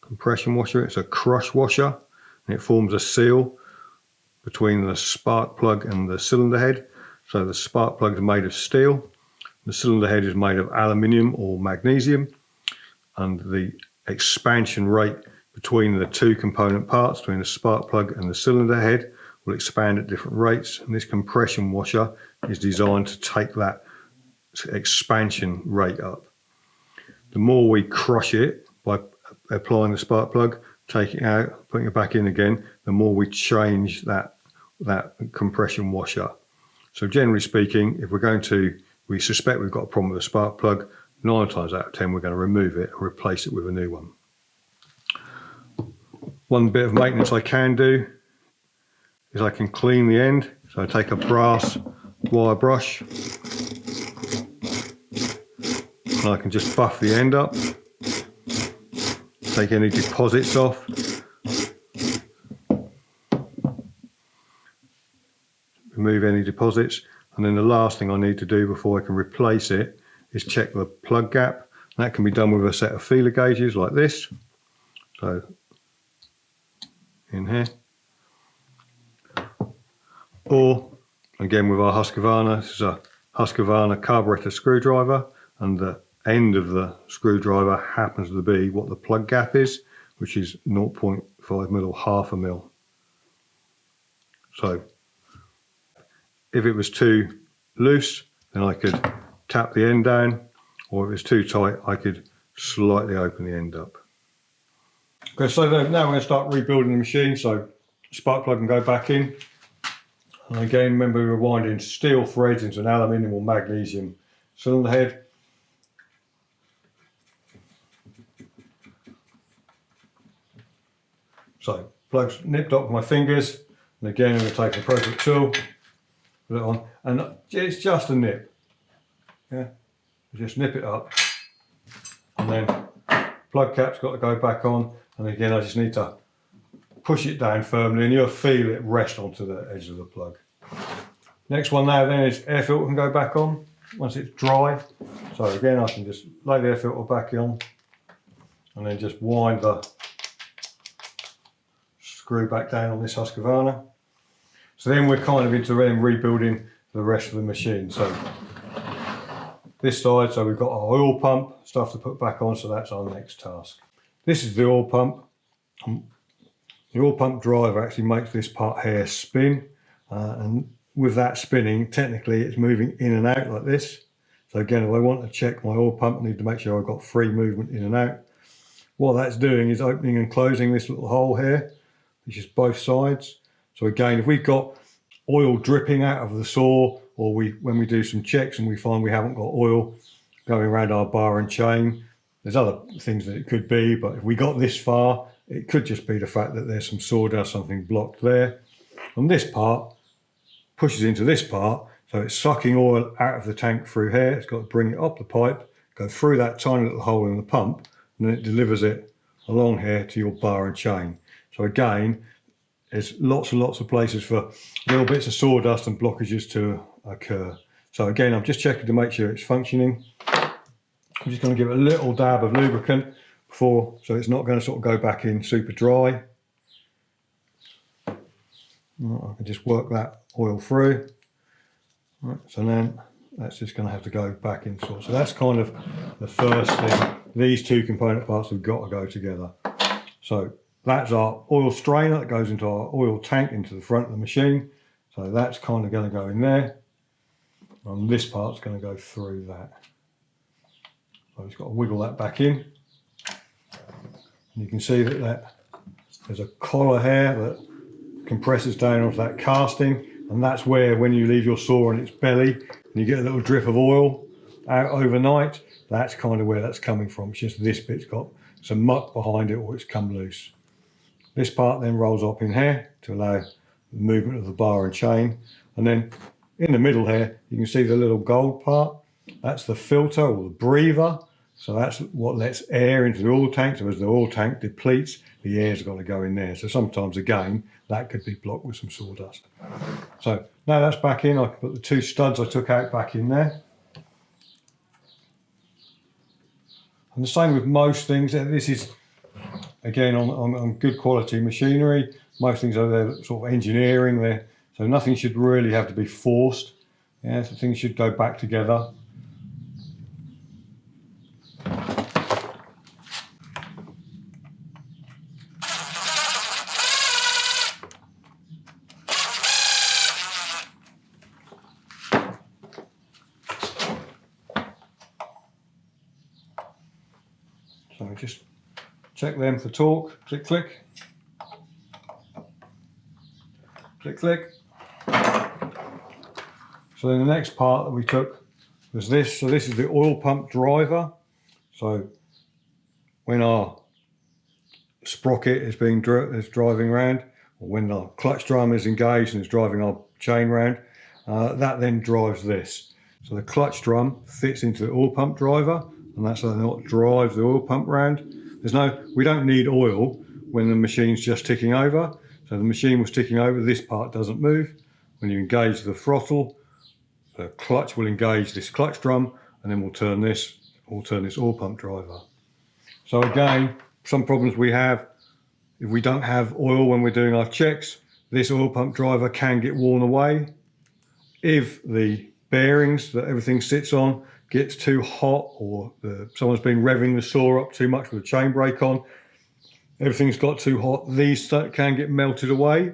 compression washer. It's a crush washer, and it forms a seal between the spark plug and the cylinder head. So the spark plug is made of steel, the cylinder head is made of aluminium or magnesium, and the expansion rate between the two component parts, between the spark plug and the cylinder head, will expand at different rates, and this compression washer is designed to take that expansion rate up. The more we crush it by applying the spark plug, taking it out, putting it back in again, the more we change that compression washer. So generally speaking, if we suspect we've got a problem with a spark plug, 9 times out of 10 we're going to remove it and replace it with a new one. One bit of maintenance I can do is I can clean the end. So I take a brass wire brush and I can just buff the end up, take any deposits off, remove any deposits, and then the last thing I need to do before I can replace it is check the plug gap. That can be done with a set of feeler gauges like this. So in here, or again with our Husqvarna, this is a Husqvarna carburetor screwdriver, and the end of the screwdriver happens to be what the plug gap is, which is 0.5 mil or half a mil. So if it was too loose, then I could tap the end down, or if it's too tight, I could slightly open the end up. Okay, so now we're going to start rebuilding the machine. So spark plug can go back in. And again, remember we were winding steel threads into an aluminium or magnesium cylinder head. So plug's nipped up with my fingers, and again I'm going to take an appropriate tool, put it on, and it's just a nip. Yeah, just nip it up, and then plug cap's got to go back on, and again I just need to push it down firmly, and you'll feel it rest onto the edge of the plug. Next one now then is air filter can go back on once it's dry. So again I can just lay the air filter back on, and then just wind the screw back down on this Husqvarna. So then we're kind of into rebuilding the rest of the machine. So this side, so we've got our oil pump stuff to put back on, so that's our next task. This is the oil pump. The oil pump driver actually makes this part here spin, and with that spinning, technically it's moving in and out like this. So again, if I want to check my oil pump, I need to make sure I've got free movement in and out. What that's doing is opening and closing this little hole here, which is both sides. So again, if we've got oil dripping out of the saw, or when we do some checks and we find we haven't got oil going around our bar and chain, there's other things that it could be, but if we got this far, it could just be the fact that there's some sawdust, something blocked there. And this part pushes into this part, so it's sucking oil out of the tank through here. It's got to bring it up the pipe, go through that tiny little hole in the pump, and then it delivers it along here to your bar and chain. So again, there's lots and lots of places for little bits of sawdust and blockages to occur. So again, I'm just checking to make sure it's functioning. I'm just going to give it a little dab of lubricant before, so it's not going to sort of go back in super dry. I can just work that oil through. Right, so then that's just going to have to go back in sort. So that's kind of the first thing. These two component parts have got to go together. So that's our oil strainer that goes into our oil tank into the front of the machine. So that's kind of going to go in there. And this part's going to go through that. So I've just got to wiggle that back in. And you can see that there's a collar here that compresses down onto that casting. And that's where, when you leave your saw on its belly and you get a little drip of oil, out overnight, that's kind of where that's coming from. It's just this bit's got some muck behind it or it's come loose. This part then rolls up in here to allow the movement of the bar and chain. And then in the middle here, you can see the little gold part. That's the filter or the breather. So that's what lets air into the oil tank. So as the oil tank depletes, the air's got to go in there. So sometimes, again, that could be blocked with some sawdust. So now that's back in, I can put the 2 studs I took out back in there. And the same with most things. This is, again, on good quality machinery. Most things are there sort of engineering there. So nothing should really have to be forced. Yeah, so things should go back together. So just check them for torque, click, click, click, click. So then the next part that we took was this. So this is the oil pump driver. So when our sprocket is driving around, or when the clutch drum is engaged and is driving our chain round, that then drives this. So the clutch drum fits into the oil pump driver, and that's what drives the oil pump round. We don't need oil when the machine's just ticking over. So the machine was ticking over, this part doesn't move. When you engage the throttle, the clutch will engage this clutch drum, and then we'll turn this oil pump driver. So again, some problems we have, if we don't have oil when we're doing our checks, this oil pump driver can get worn away. If the bearings that everything sits on gets too hot, or someone's been revving the saw up too much with the chain brake on, everything's got too hot, these can get melted away,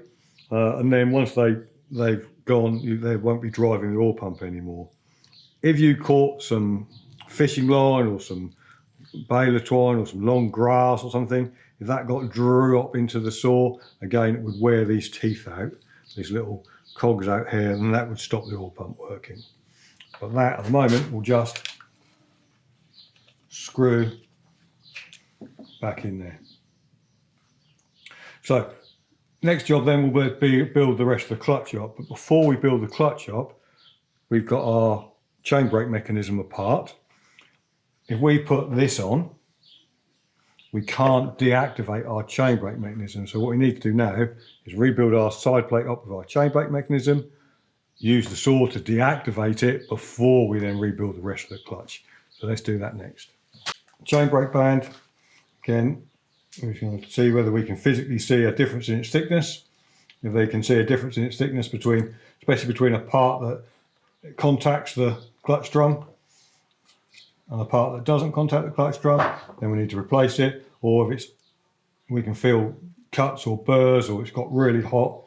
and then once they've gone, they won't be driving the oil pump anymore. If you caught some fishing line or some baler twine or some long grass or something, if that got drew up into the saw, again, it would wear these teeth out, these little cogs out here, and that would stop the oil pump working. But that at the moment will just screw back in there. So next job then will be build the rest of the clutch up. But before we build the clutch up, we've got our chain brake mechanism apart. If we put this on, we can't deactivate our chain brake mechanism. So what we need to do now is rebuild our side plate up with our chain brake mechanism, use the saw to deactivate it before we then rebuild the rest of the clutch. So let's do that next. Chain brake band, again, we're going to see whether we can physically see a difference in its thickness. If they can see a difference in its thickness especially between a part that contacts the clutch drum and a part that doesn't contact the clutch drum, then we need to replace it. Or if we can feel cuts or burrs, or it's got really hot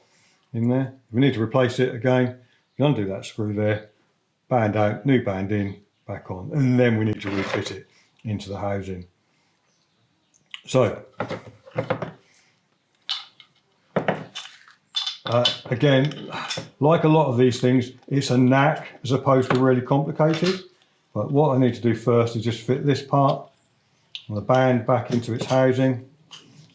in there, if we need to replace it again, you undo that screw there, band out, new band in, back on, and then we need to refit it into the housing. So again, like a lot of these things, it's a knack as opposed to really complicated. But what I need to do first is just fit this part and the band back into its housing.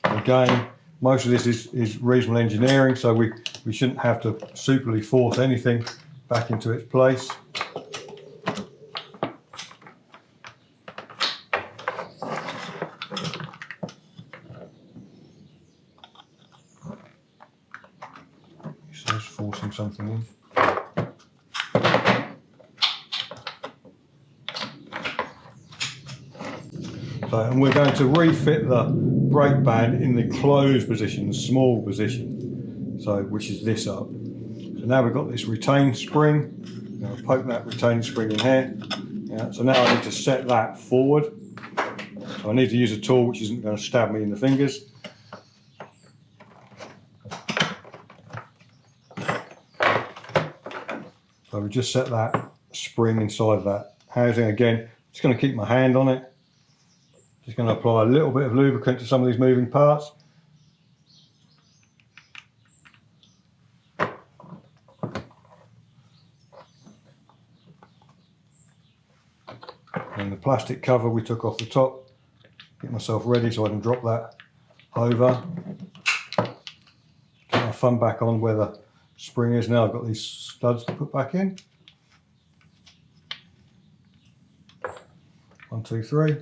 Again, most of this is reasonable engineering, so we shouldn't have to superly force anything back into its place. So just forcing something in. So, and we're going to refit the brake band in the closed position, the small position, so which is this up. So now we've got this retained spring. I'll poke that retained spring in here. Yeah, so now I need to set that forward. So I need to use a tool which isn't going to stab me in the fingers. So we just set that spring inside that housing. Again, just going to keep my hand on it. Just going to apply a little bit of lubricant to some of these moving parts. And the plastic cover we took off the top, get myself ready so I can drop that over. Get my thumb back on where the spring is. Now I've got these studs to put back in. 1, 2, 3.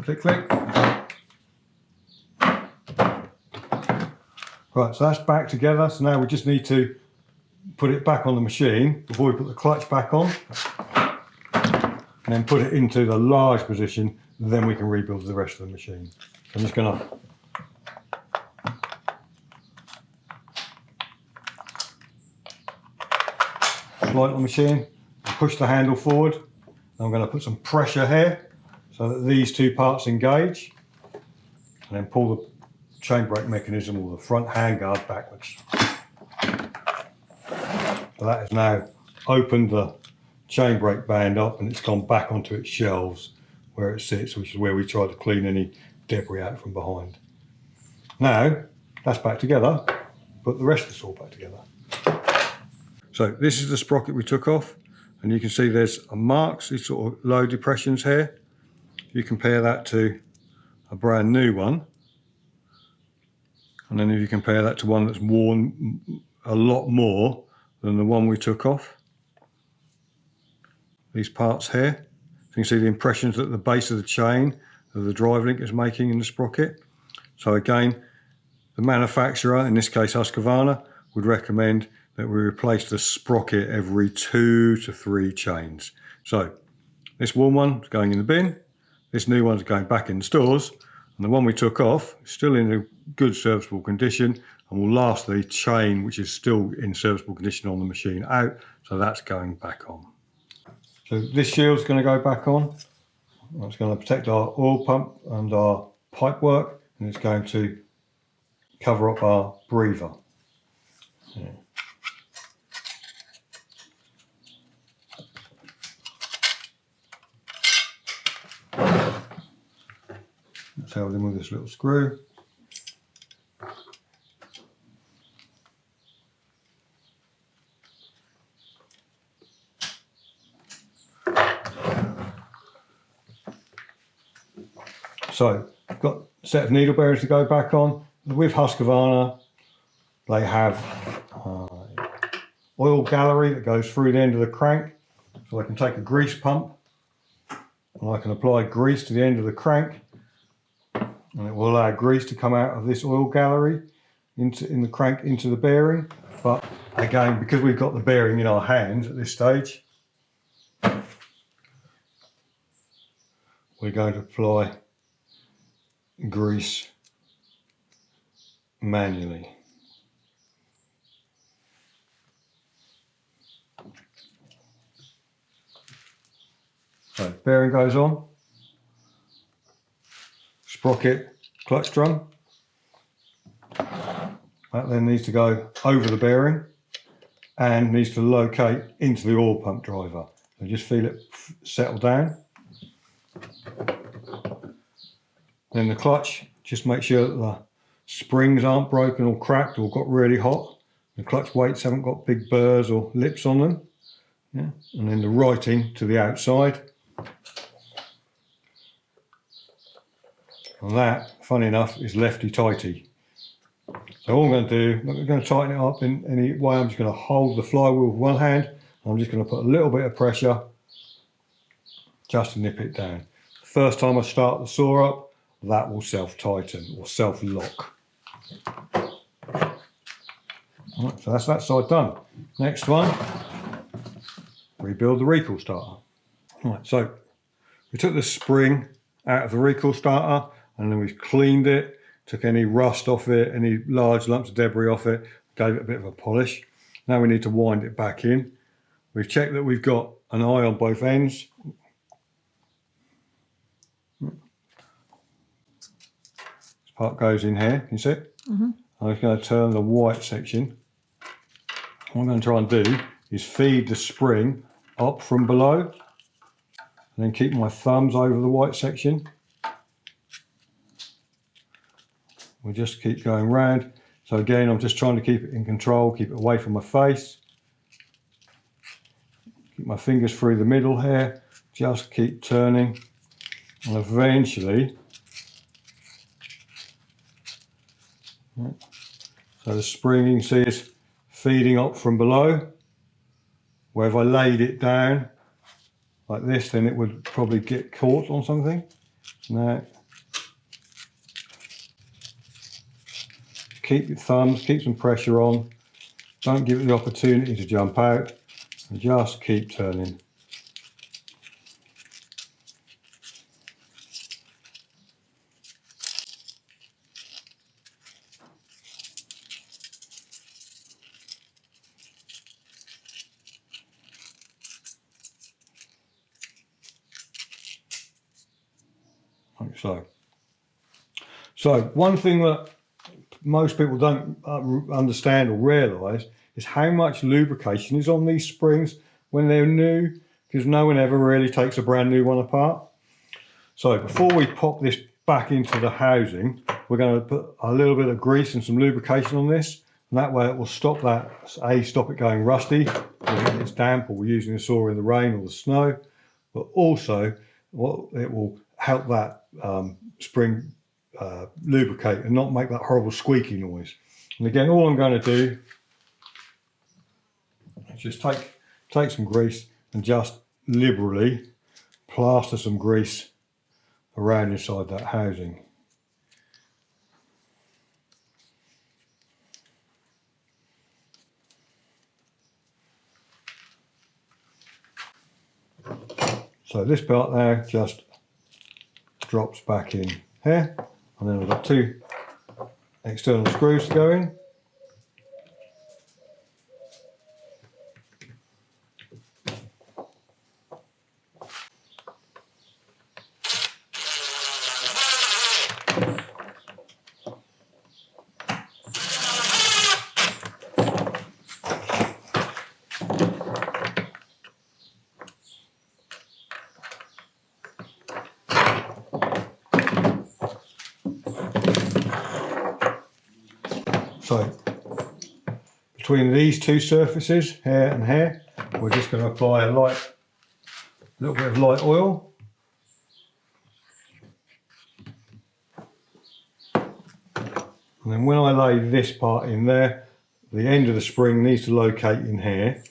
Click, click. Right, so that's back together. So now we just need to put it back on the machine before we put the clutch back on, and then put it into the large position. Then we can rebuild the rest of the machine. I'm just going to slide the machine, push the handle forward. I'm going to put some pressure here so that these two parts engage, and then pull the chain brake mechanism or the front handguard backwards. So that has now opened the chain brake band up, and it's gone back onto its shelves where it sits, which is where we try to clean any debris out from behind. Now that's back together, put the rest of the saw back together. So this is the sprocket we took off, and you can see there's marks, these sort of low depressions here. You compare that to a brand new one, and then if you compare that to one that's worn a lot more than the one we took off, these parts here, so you can see the impressions that the base of the chain of the drive link is making in the sprocket. So again, the manufacturer, in this case Husqvarna, would recommend that we replace the sprocket every 2 to 3 chains. So this worn one is going in the bin, this new one's going back in the stores, and the one we took off is still in a good serviceable condition and will last the chain, which is still in serviceable condition, on the machine out. So that's going back on. So this shield's going to go back on. It's going to protect our oil pump and our pipe work, and it's going to cover up our breather. Yeah. That's held in with this little screw. So I've got a set of needle bearings to go back on. With Husqvarna, they have oil gallery that goes through the end of the crank. So I can take a grease pump and I can apply grease to the end of the crank, and it will allow grease to come out of this oil gallery in the crank into the bearing. But again, because we've got the bearing in our hands at this stage, we're going to apply grease manually. So bearing goes on, sprocket, clutch drum. That then needs to go over the bearing and needs to locate into the oil pump driver. So just feel it settle down. Then the clutch, just make sure that the springs aren't broken or cracked or got really hot. The clutch weights haven't got big burrs or lips on them. Yeah. And then the writing to the outside. And that, funny enough, is lefty-tighty. So all I'm going to do, I'm not going to tighten it up in any way. I'm just going to hold the flywheel with one hand. I'm just going to put a little bit of pressure just to nip it down. The first time I start the saw up, that will self-tighten or self-lock. Right, so that's that side done. Next one, rebuild the recoil starter. Right, so we took the spring out of the recoil starter, and then we cleaned it, took any rust off it, any large lumps of debris off it, gave it a bit of a polish. Now we need to wind it back in. We've checked that we've got an eye on both ends. part goes in here, can you see it? Mm-hmm. I'm just going to turn the white section. What I'm going to try and do is feed the spring up from below and then keep my thumbs over the white section. We'll just keep going round. So again, I'm just trying to keep it in control, keep it away from my face. Keep my fingers through the middle here, just keep turning, and eventually, so the spring you can see is feeding up from below, where if I laid it down like this, then it would probably get caught on something. Now, keep your thumbs, keep some pressure on, don't give it the opportunity to jump out, and just keep turning. Like so. So one thing that most people don't understand or realise is how much lubrication is on these springs when they're new, because no one ever really takes a brand new one apart. So before we pop this back into the housing, we're going to put a little bit of grease and some lubrication on this, and that way it will stop that, stop it going rusty if it's damp or we're using the saw in the rain or the snow, but also it will help that spring lubricate and not make that horrible squeaky noise. And again, all I'm going to do is just take some grease and just liberally plaster some grease around inside that housing. So this part there just drops back in here, and then we've got two external screws to go in. So between these two surfaces, here and here, we're just going to apply a little bit of light oil. And then when I lay this part in there, the end of the spring needs to locate in here,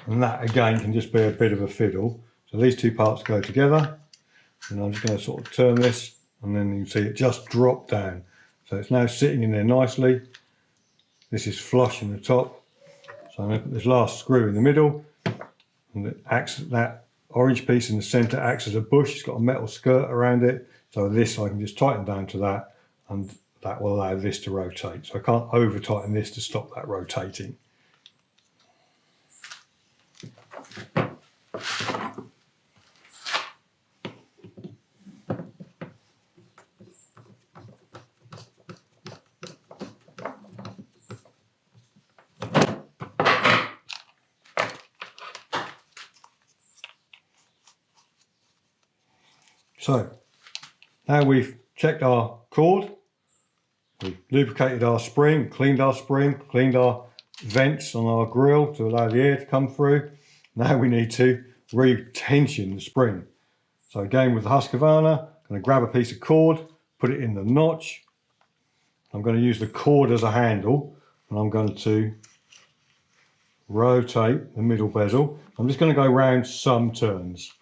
and that again can just be a bit of a fiddle. So these two parts go together, and I'm just going to sort of turn this, and then you can see it just drop down. So it's now sitting in there nicely. This is flush in the top. So I'm going to put this last screw in the middle, and that orange piece in the centre acts as a bush. It's got a metal skirt around it. So this I can just tighten down to that, and that will allow this to rotate. So I can't over tighten this to stop that rotating. So now we've checked our cord, we've lubricated our spring, cleaned our vents on our grill to allow the air to come through. Now we need to re-tension the spring. So again, with the Husqvarna, I'm going to grab a piece of cord, put it in the notch. I'm going to use the cord as a handle, and I'm going to rotate the middle bezel. I'm just going to go around some turns.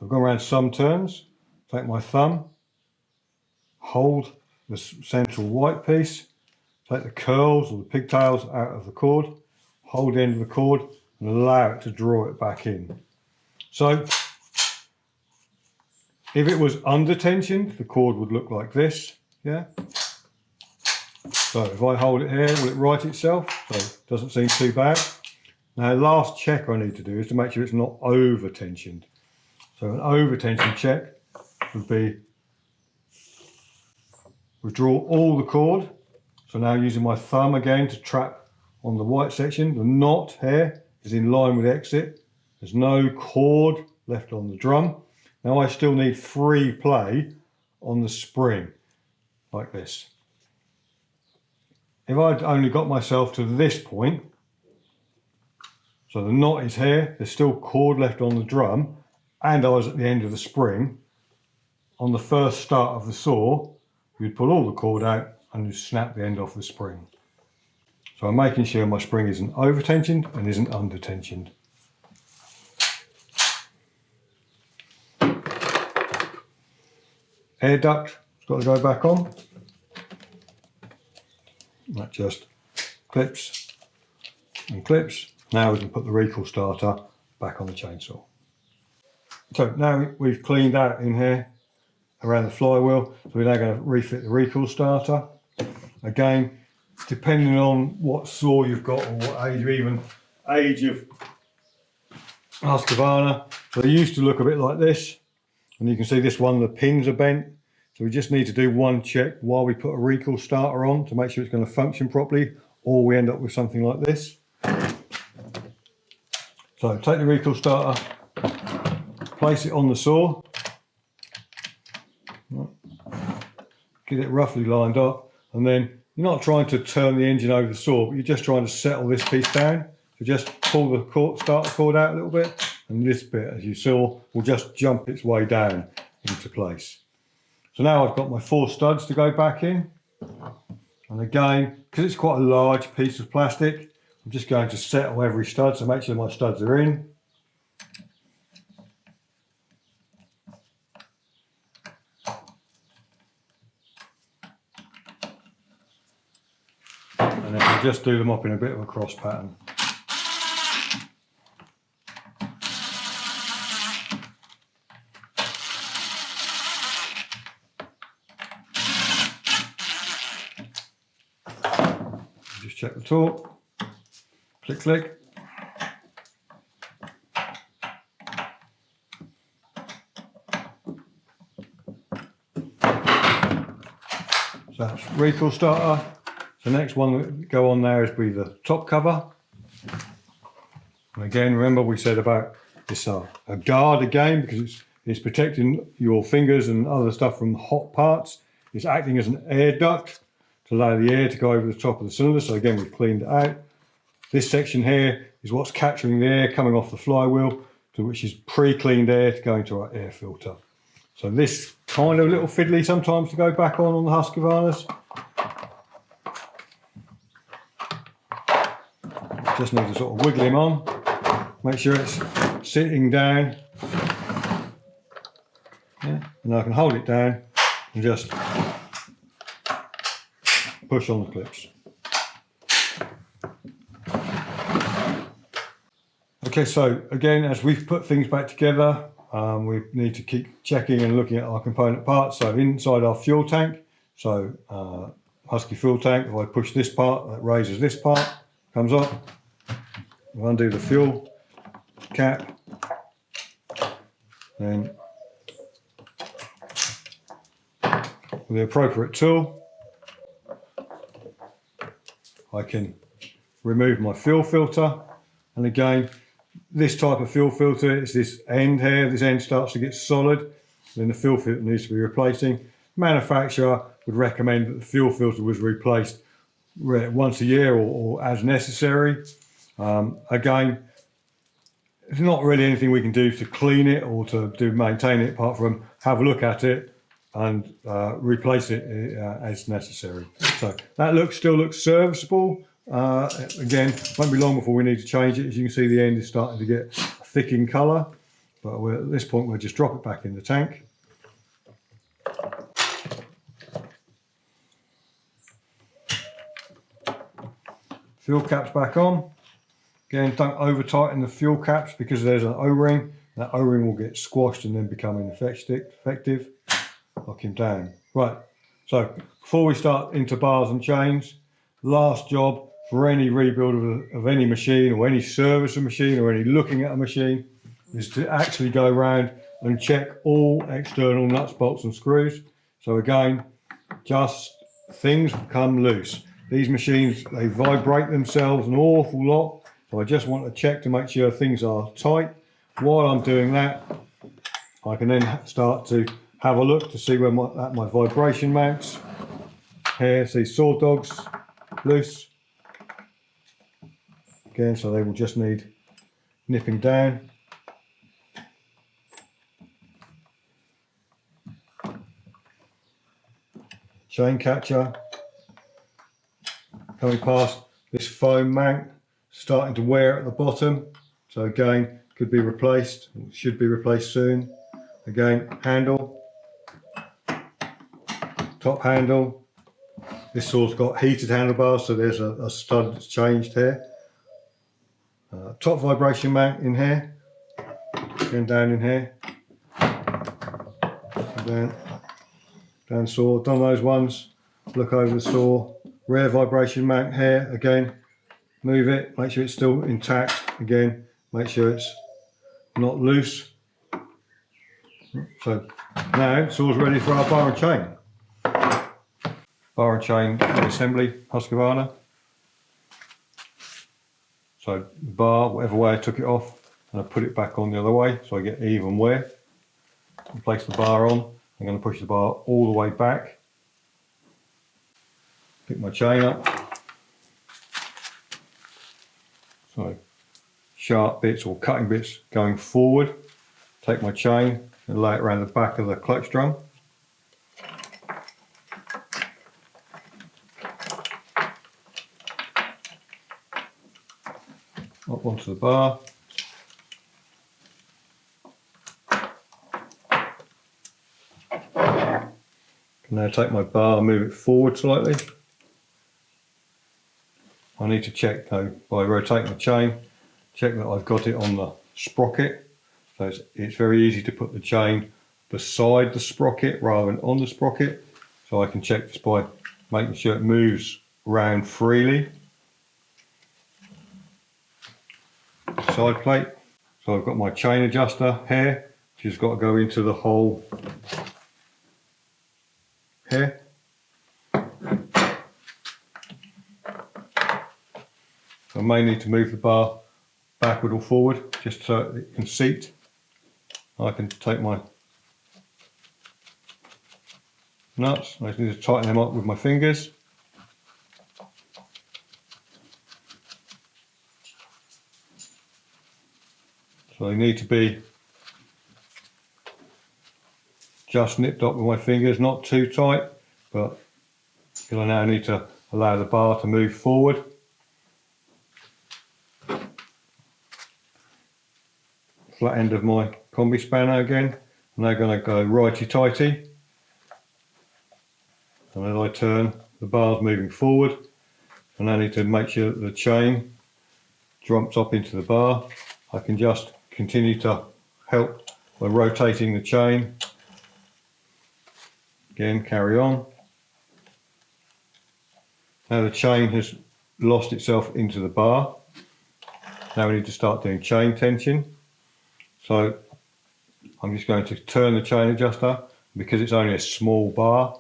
I've gone around some turns, take my thumb, hold the central white piece, take the curls or the pigtails out of the cord, hold the end of the cord and allow it to draw it back in. So if it was under tensioned, the cord would look like this, yeah? So if I hold it here, will it right itself? So it doesn't seem too bad. Now, last check I need to do is to make sure it's not over tensioned. So an over tension check would be withdraw all the cord. So now using my thumb again to trap on the white section, the knot here is in line with the exit. There's no cord left on the drum. Now I still need free play on the spring, like this. If I'd only got myself to this point, so the knot is here, there's still cord left on the drum, and I was at the end of the spring, on the first start of the saw, you'd pull all the cord out and you snap the end off the spring. So I'm making sure my spring isn't over tensioned and isn't under tensioned. Air duct has got to go back on. That just clips and clips. Now we can put the recoil starter back on the chainsaw. So now we've cleaned out in here around the flywheel, so we're now going to refit the recoil starter. Again, depending on what saw you've got or what age, or even age of Husqvarna, so they used to look a bit like this, and you can see this one, the pins are bent. So we just need to do one check while we put a recoil starter on to make sure it's going to function properly, or we end up with something like this. So take the recoil starter, place it on the saw, get it roughly lined up, and then you're not trying to turn the engine over the saw, but you're just trying to settle this piece down. So just pull the starter cord out a little bit, and this bit, as you saw, will just jump its way down into place. So now I've got my 4 studs to go back in, and again, because it's quite a large piece of plastic, I'm just going to settle every stud, so make sure my studs are in. And then I'll just do them up in a bit of a cross pattern. Just check the torque, click, click. So that's recoil starter. The next one that go on there is be the top cover. And again, remember we said about this a guard again, because it's protecting your fingers and other stuff from hot parts. It's acting as an air duct to allow the air to go over the top of the cylinder. So again, we've cleaned it out. This section here is what's capturing the air coming off the flywheel, which is pre-cleaned air to go into our air filter. So this kind of a little fiddly sometimes to go back on the Husqvarnas. Just need to sort of wiggle him on, make sure it's sitting down. Yeah, and I can hold it down and just push on the clips. Okay, so again, as we've put things back together, we need to keep checking and looking at our component parts. So inside our fuel tank, so Husky fuel tank, if I push this part, that raises this part, comes up. I'll undo the fuel cap, then with the appropriate tool, I can remove my fuel filter. And again, this type of fuel filter is this end here. This end starts to get solid, then the fuel filter needs to be replacing. Manufacturer would recommend that the fuel filter was replaced once a year or as necessary. Again, there's not really anything we can do to clean it or to maintain it apart from have a look at it and replace it as necessary. So that still looks serviceable. Again, won't be long before we need to change it. As you can see, the end is starting to get thick in colour, but at this point we'll just drop it back in the tank. Fuel caps back on. Again, don't over tighten the fuel caps because there's an O-ring. That O-ring will get squashed and then become ineffective. Lock him down. Right, so before we start into bars and chains, last job for any rebuild of any machine or any service of a machine or any looking at a machine is to actually go around and check all external nuts, bolts and screws. So again, just things come loose. These machines, they vibrate themselves an awful lot, so I just want to check to make sure things are tight. While I'm doing that, I can then start to have a look to see where my vibration mounts. Here, see saw dogs loose. Again, so they will just need nipping down. Chain catcher coming past this foam mount, starting to wear at the bottom, so again could be replaced, should be replaced soon. Again, handle, top handle. This saw's got heated handlebars, so there's a stud that's changed here. Top vibration mount in here, and down in here, and down saw, done those ones. Look over the saw, rear vibration mount here, again, move it, make sure it's still intact, again, make sure it's not loose. So now saw's ready for our bar and chain. Bar and chain assembly, Husqvarna. So the bar, whatever way I took it off, and I put it back on the other way so I get even wear. And place the bar on. I'm going to push the bar all the way back. Pick my chain up. So sharp bits or cutting bits going forward. Take my chain and lay it around the back of the clutch drum. Up onto the bar. Can now take my bar and move it forward slightly. I need to check though, by rotating the chain, check that I've got it on the sprocket. So it's very easy to put the chain beside the sprocket rather than on the sprocket. So I can check this by making sure it moves around freely. Side plate. So I've got my chain adjuster here, which has got to go into the hole here. So I may need to move the bar backward or forward just so it can seat. I can take my nuts, I just need to tighten them up with my fingers. So they need to be just nipped up with my fingers, not too tight, but because I now need to allow the bar to move forward. Flat end of my combi spanner again. I'm now going to go righty-tighty. And as I turn, the bar's moving forward. And I need to make sure that the chain jumps up into the bar. I can just continue to help by rotating the chain. Again, carry on. Now the chain has lost itself into the bar. Now we need to start doing chain tension. So I'm just going to turn the chain adjuster. Because it's only a small bar,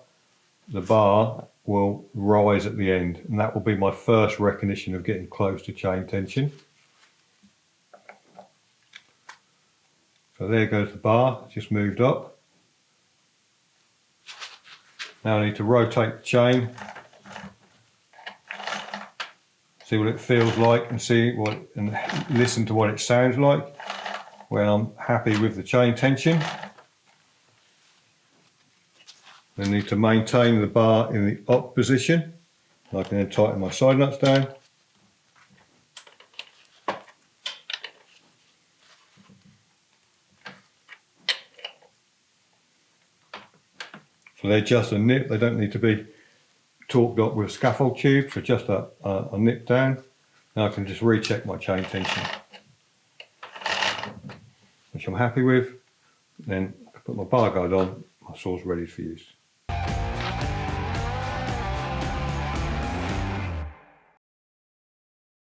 the bar will rise at the end, and that will be my first recognition of getting close to chain tension. So there goes the bar, it's just moved up. Now I need to rotate the chain, see what it feels like, and listen to what it sounds like when I'm happy with the chain tension. I need to maintain the bar in the up position. I can then tighten my side nuts down. So they're just a nip, they don't need to be torqued up with scaffold tubes, so just a nip down. Now I can just recheck my chain tension, which I'm happy with. Then I put my bar guide on, my saw's ready for use.